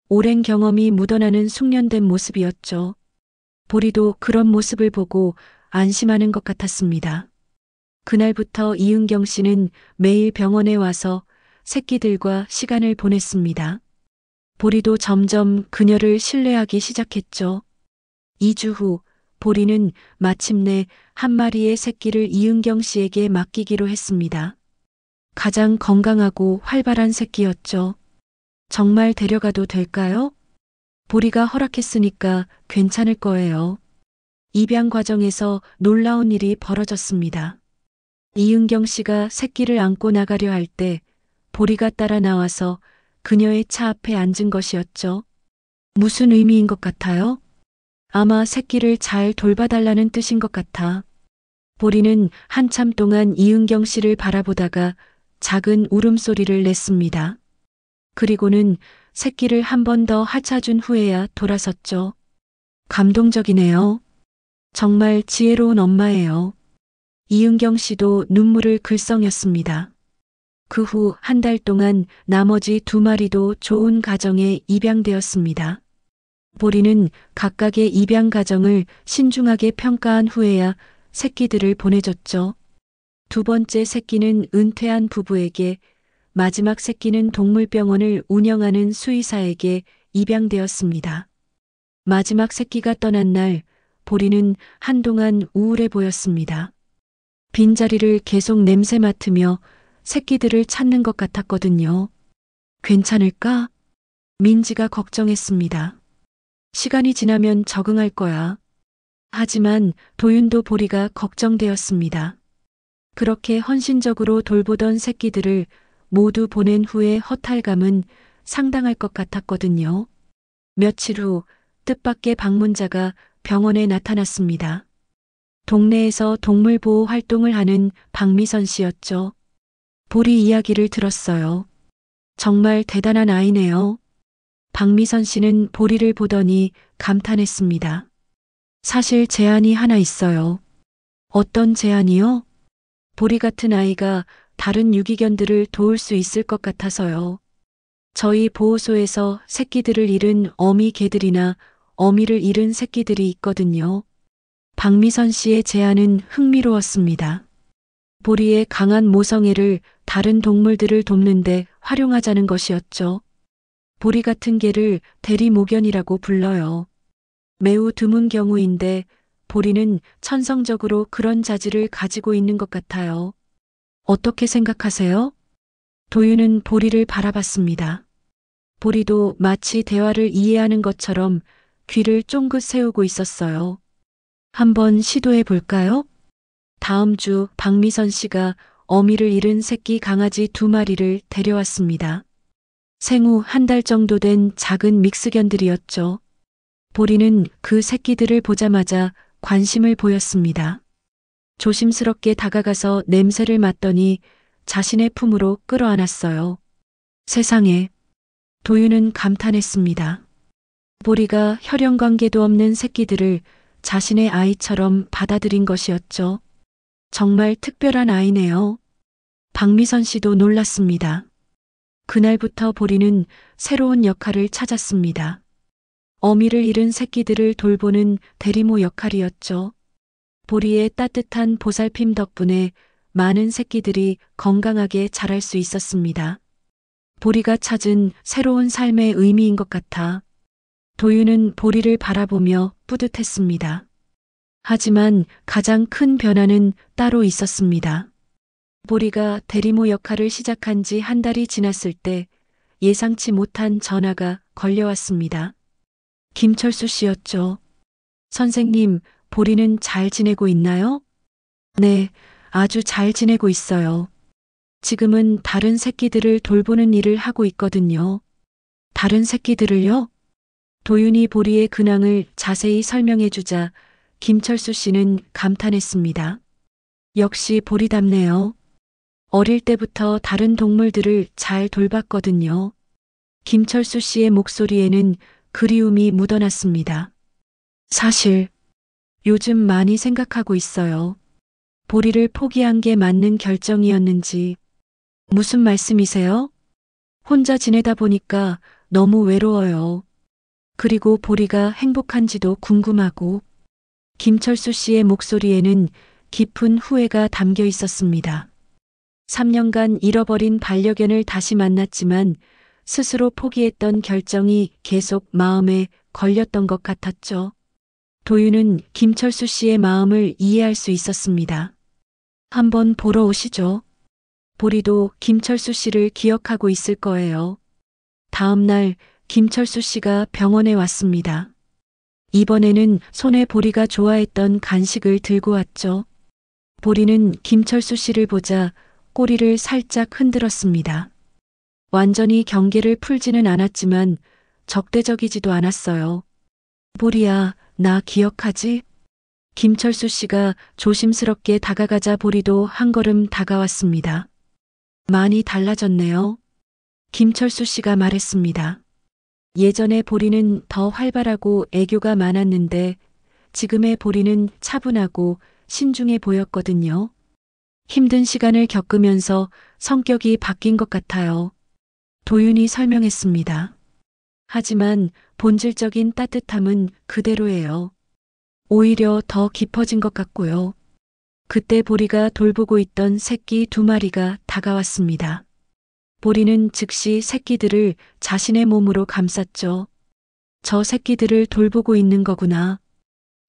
오랜 경험이 묻어나는 숙련된 모습이었죠. 보리도 그런 모습을 보고 안심하는 것 같았습니다. 그날부터 이은경 씨는 매일 병원에 와서 새끼들과 시간을 보냈습니다. 보리도 점점 그녀를 신뢰하기 시작했죠. 2주 후 보리는 마침내 1마리의 새끼를 이은경 씨에게 맡기기로 했습니다. 가장 건강하고 활발한 새끼였죠. 정말 데려가도 될까요? 보리가 허락했으니까 괜찮을 거예요. 입양 과정에서 놀라운 일이 벌어졌습니다. 이은경 씨가 새끼를 안고 나가려 할 때 보리가 따라 나와서 그녀의 차 앞에 앉은 것이었죠. 무슨 의미인 것 같아요? 아마 새끼를 잘 돌봐달라는 뜻인 것 같아. 보리는 한참 동안 이은경 씨를 바라보다가 작은 울음소리를 냈습니다. 그리고는 새끼를 한 번 더 하차준 후에야 돌아섰죠. 감동적이네요. 정말 지혜로운 엄마예요. 이은경 씨도 눈물을 글썽였습니다. 그 후 1달 동안 나머지 2마리도 좋은 가정에 입양되었습니다. 보리는 각각의 입양 가정을 신중하게 평가한 후에야 새끼들을 보내줬죠. 2번째 새끼는 은퇴한 부부에게, 마지막 새끼는 동물병원을 운영하는 수의사에게 입양되었습니다. 마지막 새끼가 떠난 날 보리는 한동안 우울해 보였습니다. 빈자리를 계속 냄새 맡으며 새끼들을 찾는 것 같았거든요. 괜찮을까? 민지가 걱정했습니다. 시간이 지나면 적응할 거야. 하지만 도윤도 보리가 걱정되었습니다. 그렇게 헌신적으로 돌보던 새끼들을 모두 보낸 후에 허탈감은 상당할 것 같았거든요. 며칠 후 뜻밖의 방문자가 병원에 나타났습니다. 동네에서 동물보호 활동을 하는 박미선 씨였죠. 보리 이야기를 들었어요. 정말 대단한 아이네요. 박미선 씨는 보리를 보더니 감탄했습니다. 사실 제안이 하나 있어요. 어떤 제안이요? 보리 같은 아이가 다른 유기견들을 도울 수 있을 것 같아서요. 저희 보호소에서 새끼들을 잃은 어미 개들이나 어미를 잃은 새끼들이 있거든요. 박미선 씨의 제안은 흥미로웠습니다. 보리의 강한 모성애를 다른 동물들을 돕는데 활용하자는 것이었죠. 보리 같은 개를 대리모견이라고 불러요. 매우 드문 경우인데 보리는 천성적으로 그런 자질을 가지고 있는 것 같아요. 어떻게 생각하세요? 도윤은 보리를 바라봤습니다. 보리도 마치 대화를 이해하는 것처럼 귀를 쫑긋 세우고 있었어요. 한번 시도해 볼까요? 다음 주 박미선 씨가 어미를 잃은 새끼 강아지 2마리를 데려왔습니다. 생후 1달 정도 된 작은 믹스견들이었죠. 보리는 그 새끼들을 보자마자 관심을 보였습니다. 조심스럽게 다가가서 냄새를 맡더니 자신의 품으로 끌어안았어요. 세상에, 도윤은 감탄했습니다. 보리가 혈연 관계도 없는 새끼들을 자신의 아이처럼 받아들인 것이었죠. 정말 특별한 아이네요. 박미선 씨도 놀랐습니다. 그날부터 보리는 새로운 역할을 찾았습니다. 어미를 잃은 새끼들을 돌보는 대리모 역할이었죠. 보리의 따뜻한 보살핌 덕분에 많은 새끼들이 건강하게 자랄 수 있었습니다. 보리가 찾은 새로운 삶의 의미인 것 같아 도윤은 보리를 바라보며 뿌듯했습니다. 하지만 가장 큰 변화는 따로 있었습니다. 보리가 대리모 역할을 시작한 지 1달이 지났을 때 예상치 못한 전화가 걸려왔습니다. 김철수 씨였죠. 선생님, 보리는 잘 지내고 있나요? 네, 아주 잘 지내고 있어요. 지금은 다른 새끼들을 돌보는 일을 하고 있거든요. 다른 새끼들을요? 도윤이 보리의 근황을 자세히 설명해 주자 김철수 씨는 감탄했습니다. 역시 보리답네요. 어릴 때부터 다른 동물들을 잘 돌봤거든요. 김철수 씨의 목소리에는 그리움이 묻어났습니다. 사실 요즘 많이 생각하고 있어요. 보리를 포기한 게 맞는 결정이었는지. 무슨 말씀이세요? 혼자 지내다 보니까 너무 외로워요. 그리고 보리가 행복한지도 궁금하고. 김철수 씨의 목소리에는 깊은 후회가 담겨 있었습니다. 3년간 잃어버린 반려견을 다시 만났지만 스스로 포기했던 결정이 계속 마음에 걸렸던 것 같았죠. 도윤은 김철수 씨의 마음을 이해할 수 있었습니다. 한번 보러 오시죠. 보리도 김철수 씨를 기억하고 있을 거예요. 다음 날 김철수 씨가 병원에 왔습니다. 이번에는 손에 보리가 좋아했던 간식을 들고 왔죠. 보리는 김철수 씨를 보자 꼬리를 살짝 흔들었습니다. 완전히 경계를 풀지는 않았지만 적대적이지도 않았어요. 보리야, 나 기억하지? 김철수 씨가 조심스럽게 다가가자 보리도 한 걸음 다가왔습니다. 많이 달라졌네요. 김철수 씨가 말했습니다. 예전에 보리는 더 활발하고 애교가 많았는데 지금의 보리는 차분하고 신중해 보였거든요. 힘든 시간을 겪으면서 성격이 바뀐 것 같아요. 도윤이 설명했습니다. 하지만 본질적인 따뜻함은 그대로예요. 오히려 더 깊어진 것 같고요. 그때 보리가 돌보고 있던 새끼 2마리가 다가왔습니다. 보리는 즉시 새끼들을 자신의 몸으로 감쌌죠. 저 새끼들을 돌보고 있는 거구나.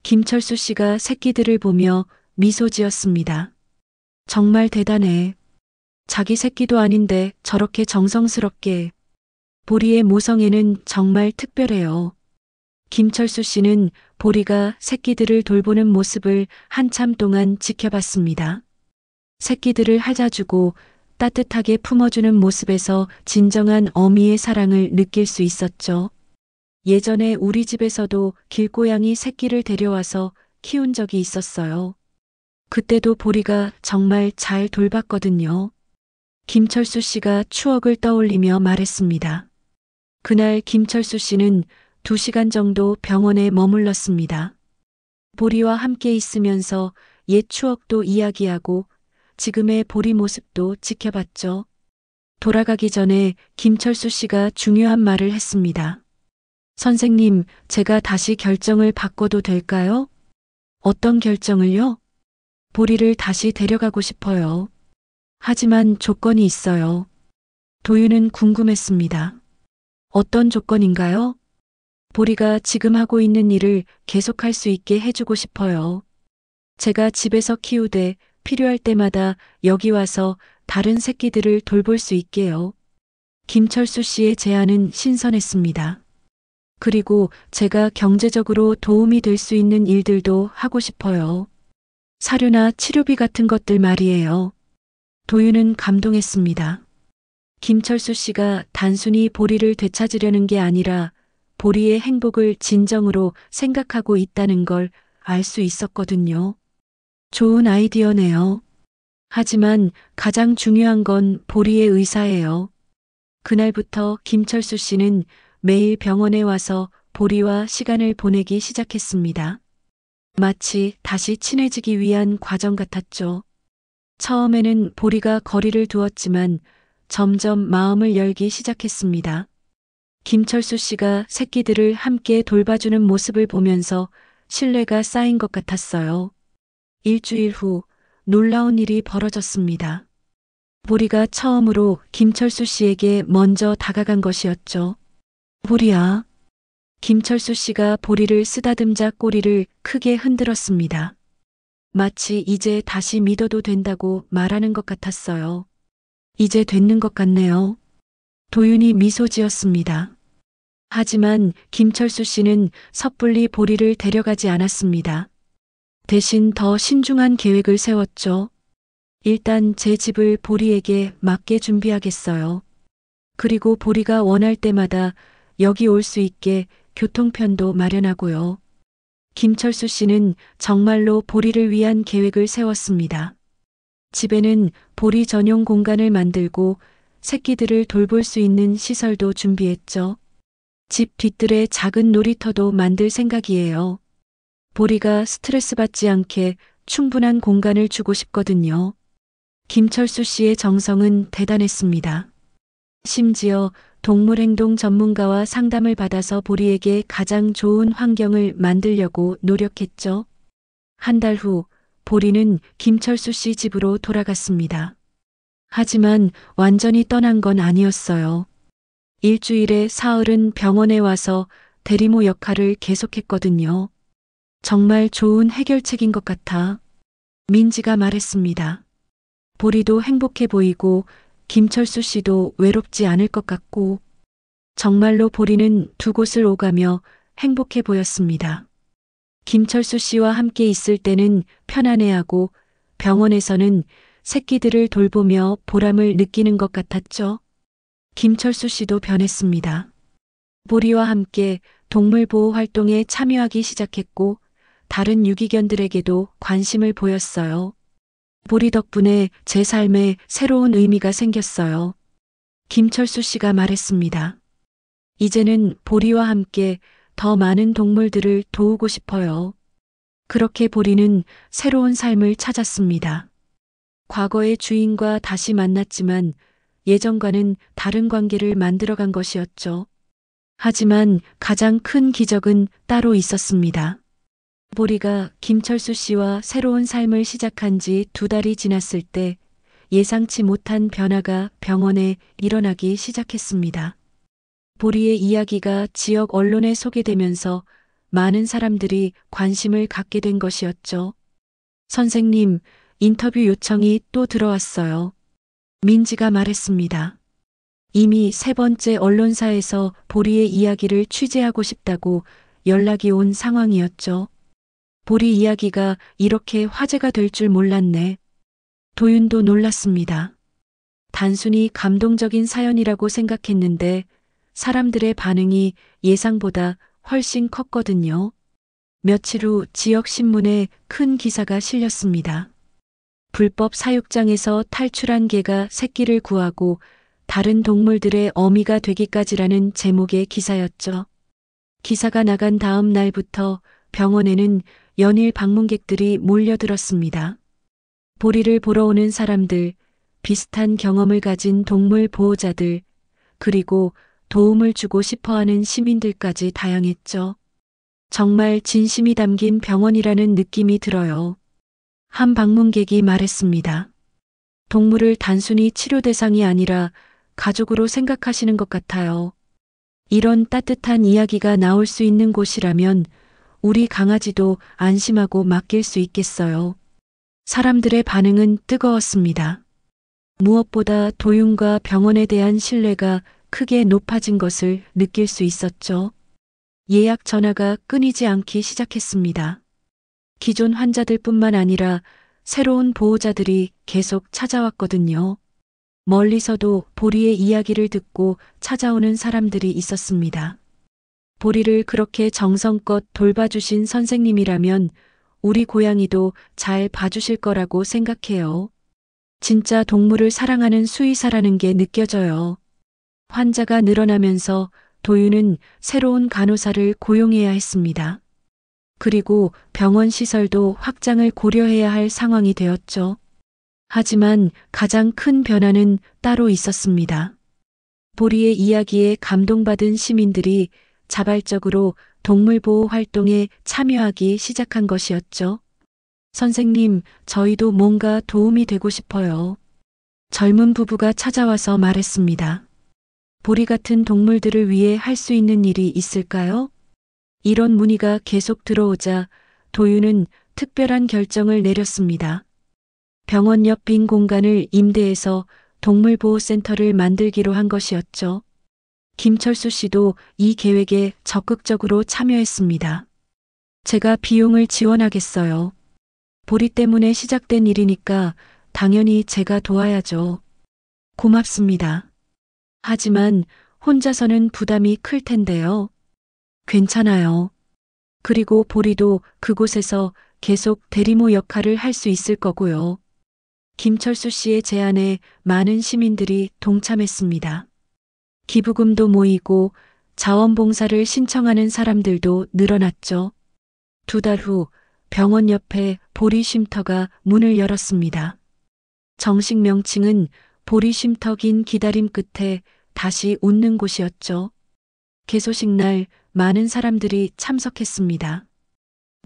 김철수 씨가 새끼들을 보며 미소 지었습니다. 정말 대단해. 자기 새끼도 아닌데 저렇게 정성스럽게. 보리의 모성애는 정말 특별해요. 김철수 씨는 보리가 새끼들을 돌보는 모습을 한참 동안 지켜봤습니다. 새끼들을 할자주고 따뜻하게 품어주는 모습에서 진정한 어미의 사랑을 느낄 수 있었죠. 예전에 우리 집에서도 길고양이 새끼를 데려와서 키운 적이 있었어요. 그때도 보리가 정말 잘 돌봤거든요. 김철수 씨가 추억을 떠올리며 말했습니다. 그날 김철수 씨는 2시간 정도 병원에 머물렀습니다. 보리와 함께 있으면서 옛 추억도 이야기하고 지금의 보리 모습도 지켜봤죠. 돌아가기 전에 김철수 씨가 중요한 말을 했습니다. 선생님, 제가 다시 결정을 바꿔도 될까요? 어떤 결정을요? 보리를 다시 데려가고 싶어요. 하지만 조건이 있어요. 도윤은 궁금했습니다. 어떤 조건인가요? 보리가 지금 하고 있는 일을 계속할 수 있게 해주고 싶어요. 제가 집에서 키우되 필요할 때마다 여기 와서 다른 새끼들을 돌볼 수 있게요. 김철수 씨의 제안은 신선했습니다. 그리고 제가 경제적으로 도움이 될 수 있는 일들도 하고 싶어요. 사료나 치료비 같은 것들 말이에요. 도윤은 감동했습니다. 김철수 씨가 단순히 보리를 되찾으려는 게 아니라 보리의 행복을 진정으로 생각하고 있다는 걸 알 수 있었거든요. 좋은 아이디어네요. 하지만 가장 중요한 건 보리의 의사예요. 그날부터 김철수 씨는 매일 병원에 와서 보리와 시간을 보내기 시작했습니다. 마치 다시 친해지기 위한 과정 같았죠. 처음에는 보리가 거리를 두었지만 점점 마음을 열기 시작했습니다. 김철수 씨가 새끼들을 함께 돌봐주는 모습을 보면서 신뢰가 쌓인 것 같았어요. 일주일 후 놀라운 일이 벌어졌습니다. 보리가 처음으로 김철수 씨에게 먼저 다가간 것이었죠. 보리야. 김철수 씨가 보리를 쓰다듬자 꼬리를 크게 흔들었습니다. 마치 이제 다시 믿어도 된다고 말하는 것 같았어요. 이제 됐는 것 같네요. 도윤이 미소 지었습니다. 하지만 김철수 씨는 섣불리 보리를 데려가지 않았습니다. 대신 더 신중한 계획을 세웠죠. 일단 제 집을 보리에게 맡게 준비하겠어요. 그리고 보리가 원할 때마다 여기 올 수 있게 교통편도 마련하고요. 김철수 씨는 정말로 보리를 위한 계획을 세웠습니다. 집에는 보리 전용 공간을 만들고 새끼들을 돌볼 수 있는 시설도 준비했죠. 집 뒤뜰에 작은 놀이터도 만들 생각이에요. 보리가 스트레스 받지 않게 충분한 공간을 주고 싶거든요. 김철수 씨의 정성은 대단했습니다. 심지어 동물행동 전문가와 상담을 받아서 보리에게 가장 좋은 환경을 만들려고 노력했죠. 한 달 후 보리는 김철수 씨 집으로 돌아갔습니다. 하지만 완전히 떠난 건 아니었어요. 일주일에 사흘은 병원에 와서 대리모 역할을 계속했거든요. 정말 좋은 해결책인 것 같아. 민지가 말했습니다. 보리도 행복해 보이고 김철수 씨도 외롭지 않을 것 같고 정말로 보리는 두 곳을 오가며 행복해 보였습니다. 김철수 씨와 함께 있을 때는 편안해하고 병원에서는 새끼들을 돌보며 보람을 느끼는 것 같았죠. 김철수 씨도 변했습니다. 보리와 함께 동물보호 활동에 참여하기 시작했고 다른 유기견들에게도 관심을 보였어요. 보리 덕분에 제 삶에 새로운 의미가 생겼어요. 김철수 씨가 말했습니다. 이제는 보리와 함께 더 많은 동물들을 도우고 싶어요. 그렇게 보리는 새로운 삶을 찾았습니다. 과거의 주인과 다시 만났지만 예전과는 다른 관계를 만들어간 것이었죠. 하지만 가장 큰 기적은 따로 있었습니다. 보리가 김철수 씨와 새로운 삶을 시작한 지 2달이 지났을 때 예상치 못한 변화가 병원에 일어나기 시작했습니다. 보리의 이야기가 지역 언론에 소개되면서 많은 사람들이 관심을 갖게 된 것이었죠. 선생님, 인터뷰 요청이 또 들어왔어요. 민지가 말했습니다. 이미 세 번째 언론사에서 보리의 이야기를 취재하고 싶다고 연락이 온 상황이었죠. 보리 이야기가 이렇게 화제가 될 줄 몰랐네. 도윤도 놀랐습니다. 단순히 감동적인 사연이라고 생각했는데 사람들의 반응이 예상보다 훨씬 컸거든요. 며칠 후 지역 신문에 큰 기사가 실렸습니다. 불법 사육장에서 탈출한 개가 새끼를 구하고 다른 동물들의 어미가 되기까지라는 제목의 기사였죠. 기사가 나간 다음 날부터 병원에는 연일 방문객들이 몰려들었습니다. 보리를 보러 오는 사람들, 비슷한 경험을 가진 동물 보호자들, 그리고 도움을 주고 싶어하는 시민들까지 다양했죠. 정말 진심이 담긴 병원이라는 느낌이 들어요. 한 방문객이 말했습니다. 동물을 단순히 치료 대상이 아니라 가족으로 생각하시는 것 같아요. 이런 따뜻한 이야기가 나올 수 있는 곳이라면 우리 강아지도 안심하고 맡길 수 있겠어요. 사람들의 반응은 뜨거웠습니다. 무엇보다 도윤과 병원에 대한 신뢰가 크게 높아진 것을 느낄 수 있었죠. 예약 전화가 끊이지 않기 시작했습니다. 기존 환자들뿐만 아니라 새로운 보호자들이 계속 찾아왔거든요. 멀리서도 보리의 이야기를 듣고 찾아오는 사람들이 있었습니다. 보리를 그렇게 정성껏 돌봐주신 선생님이라면 우리 고양이도 잘 봐주실 거라고 생각해요. 진짜 동물을 사랑하는 수의사라는 게 느껴져요. 환자가 늘어나면서 도윤은 새로운 간호사를 고용해야 했습니다. 그리고 병원 시설도 확장을 고려해야 할 상황이 되었죠. 하지만 가장 큰 변화는 따로 있었습니다. 보리의 이야기에 감동받은 시민들이 자발적으로 동물보호 활동에 참여하기 시작한 것이었죠. 선생님, 저희도 뭔가 도움이 되고 싶어요. 젊은 부부가 찾아와서 말했습니다. 보리 같은 동물들을 위해 할 수 있는 일이 있을까요? 이런 문의가 계속 들어오자 도윤은 특별한 결정을 내렸습니다. 병원 옆 빈 공간을 임대해서 동물보호센터를 만들기로 한 것이었죠. 김철수 씨도 이 계획에 적극적으로 참여했습니다. 제가 비용을 지원하겠어요. 보리 때문에 시작된 일이니까 당연히 제가 도와야죠. 고맙습니다. 하지만 혼자서는 부담이 클 텐데요. 괜찮아요. 그리고 보리도 그곳에서 계속 대리모 역할을 할 수 있을 거고요. 김철수 씨의 제안에 많은 시민들이 동참했습니다. 기부금도 모이고 자원봉사를 신청하는 사람들도 늘어났죠. 2달 후 병원 옆에 보리 쉼터가 문을 열었습니다. 정식 명칭은 보리 쉼터. 긴 기다림 끝에 다시 웃는 곳이었죠. 개소식 날 많은 사람들이 참석했습니다.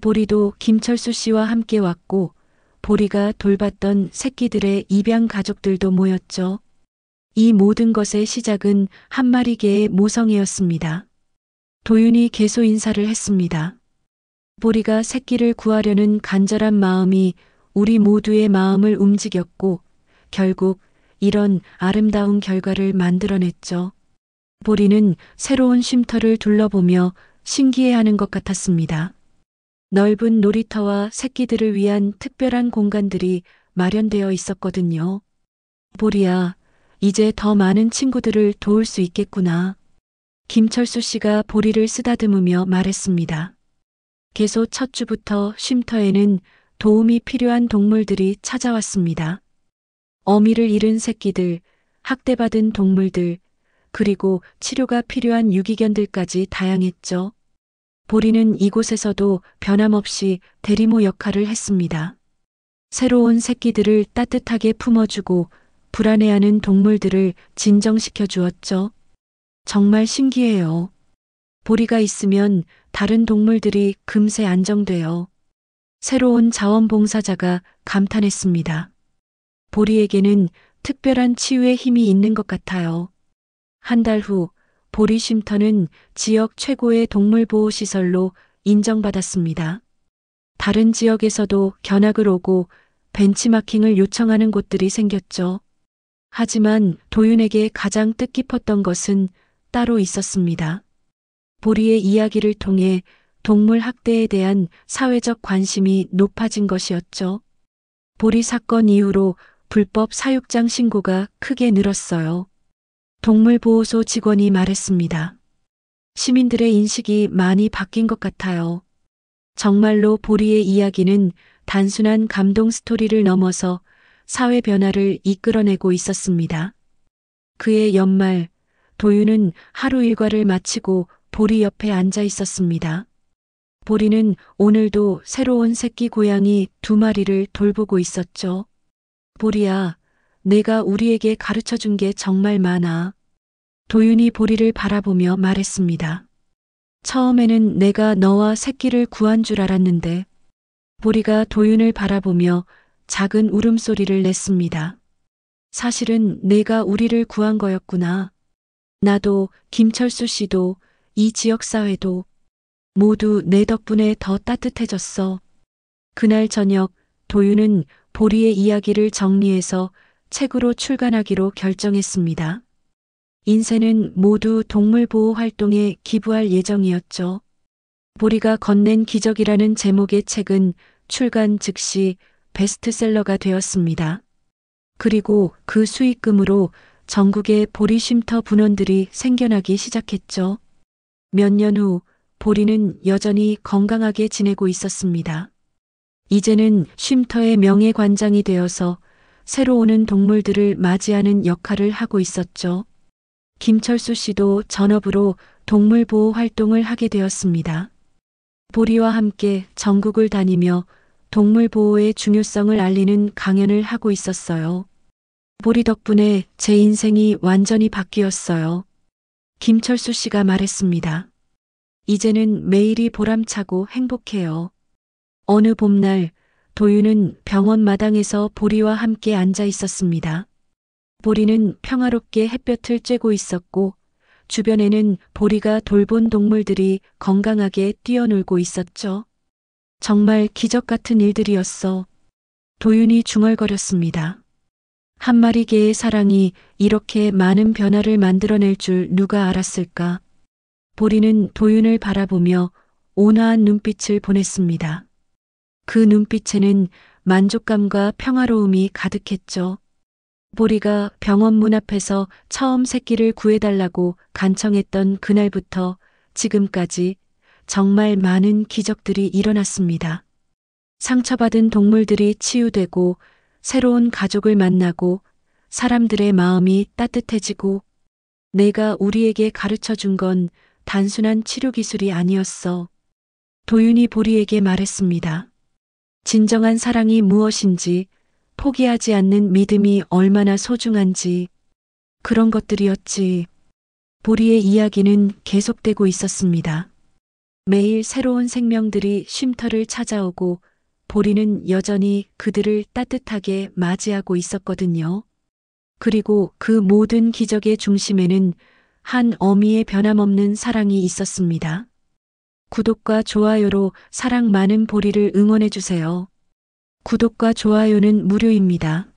보리도 김철수 씨와 함께 왔고 보리가 돌봤던 새끼들의 입양 가족들도 모였죠. 이 모든 것의 시작은 한 마리 개의 모성애였습니다. 도윤이 개소 인사를 했습니다. 보리가 새끼를 구하려는 간절한 마음이 우리 모두의 마음을 움직였고 결국 이런 아름다운 결과를 만들어냈죠. 보리는 새로운 쉼터를 둘러보며 신기해하는 것 같았습니다. 넓은 놀이터와 새끼들을 위한 특별한 공간들이 마련되어 있었거든요. 보리야, 이제 더 많은 친구들을 도울 수 있겠구나. 김철수 씨가 보리를 쓰다듬으며 말했습니다. 개소 첫 주부터 쉼터에는 도움이 필요한 동물들이 찾아왔습니다. 어미를 잃은 새끼들, 학대받은 동물들, 그리고 치료가 필요한 유기견들까지 다양했죠. 보리는 이곳에서도 변함없이 대리모 역할을 했습니다. 새로운 새끼들을 따뜻하게 품어주고 불안해하는 동물들을 진정시켜 주었죠. 정말 신기해요. 보리가 있으면 다른 동물들이 금세 안정돼요. 새로운 자원봉사자가 감탄했습니다. 보리에게는 특별한 치유의 힘이 있는 것 같아요. 한 달 후 보리 쉼터는 지역 최고의 동물보호시설로 인정받았습니다. 다른 지역에서도 견학을 오고 벤치마킹을 요청하는 곳들이 생겼죠. 하지만 도윤에게 가장 뜻깊었던 것은 따로 있었습니다. 보리의 이야기를 통해 동물 학대에 대한 사회적 관심이 높아진 것이었죠. 보리 사건 이후로 불법 사육장 신고가 크게 늘었어요. 동물보호소 직원이 말했습니다. 시민들의 인식이 많이 바뀐 것 같아요. 정말로 보리의 이야기는 단순한 감동 스토리를 넘어서 사회 변화를 이끌어내고 있었습니다. 그의 연말, 도윤은 하루 일과를 마치고 보리 옆에 앉아 있었습니다. 보리는 오늘도 새로운 새끼 고양이 2마리를 돌보고 있었죠. 보리야, 내가 우리에게 가르쳐 준 게 정말 많아. 도윤이 보리를 바라보며 말했습니다. 처음에는 내가 너와 새끼를 구한 줄 알았는데. 보리가 도윤을 바라보며 작은 울음소리를 냈습니다. 사실은 내가 우리를 구한 거였구나. 나도, 김철수 씨도, 이 지역사회도 모두 내 덕분에 더 따뜻해졌어. 그날 저녁 도윤은 보리의 이야기를 정리해서 책으로 출간하기로 결정했습니다. 인쇄는 모두 동물보호 활동에 기부할 예정이었죠. 보리가 건넨 기적이라는 제목의 책은 출간 즉시 베스트셀러가 되었습니다. 그리고 그 수익금으로 전국의 보리 쉼터 분원들이 생겨나기 시작했죠. 몇 년 후 보리는 여전히 건강하게 지내고 있었습니다. 이제는 쉼터의 명예관장이 되어서 새로 오는 동물들을 맞이하는 역할을 하고 있었죠. 김철수 씨도 전업으로 동물보호 활동을 하게 되었습니다. 보리와 함께 전국을 다니며 동물보호의 중요성을 알리는 강연을 하고 있었어요. 보리 덕분에 제 인생이 완전히 바뀌었어요. 김철수 씨가 말했습니다. 이제는 매일이 보람차고 행복해요. 어느 봄날 도윤은 병원 마당에서 보리와 함께 앉아 있었습니다. 보리는 평화롭게 햇볕을 쬐고 있었고 주변에는 보리가 돌본 동물들이 건강하게 뛰어놀고 있었죠. 정말 기적 같은 일들이었어. 도윤이 중얼거렸습니다. 한 마리 개의 사랑이 이렇게 많은 변화를 만들어낼 줄 누가 알았을까? 보리는 도윤을 바라보며 온화한 눈빛을 보냈습니다. 그 눈빛에는 만족감과 평화로움이 가득했죠. 보리가 병원 문 앞에서 처음 새끼를 구해달라고 간청했던 그날부터 지금까지 정말 많은 기적들이 일어났습니다. 상처받은 동물들이 치유되고 새로운 가족을 만나고 사람들의 마음이 따뜻해지고 내가 우리에게 가르쳐 준 건 단순한 치료 기술이 아니었어. 도윤이 보리에게 말했습니다. 진정한 사랑이 무엇인지, 포기하지 않는 믿음이 얼마나 소중한지, 그런 것들이었지. 보리의 이야기는 계속되고 있었습니다. 매일 새로운 생명들이 쉼터를 찾아오고 보리는 여전히 그들을 따뜻하게 맞이하고 있었거든요. 그리고 그 모든 기적의 중심에는 한 어미의 변함없는 사랑이 있었습니다. 구독과 좋아요로 사랑 많은 보리를 응원해 주세요. 구독과 좋아요는 무료입니다.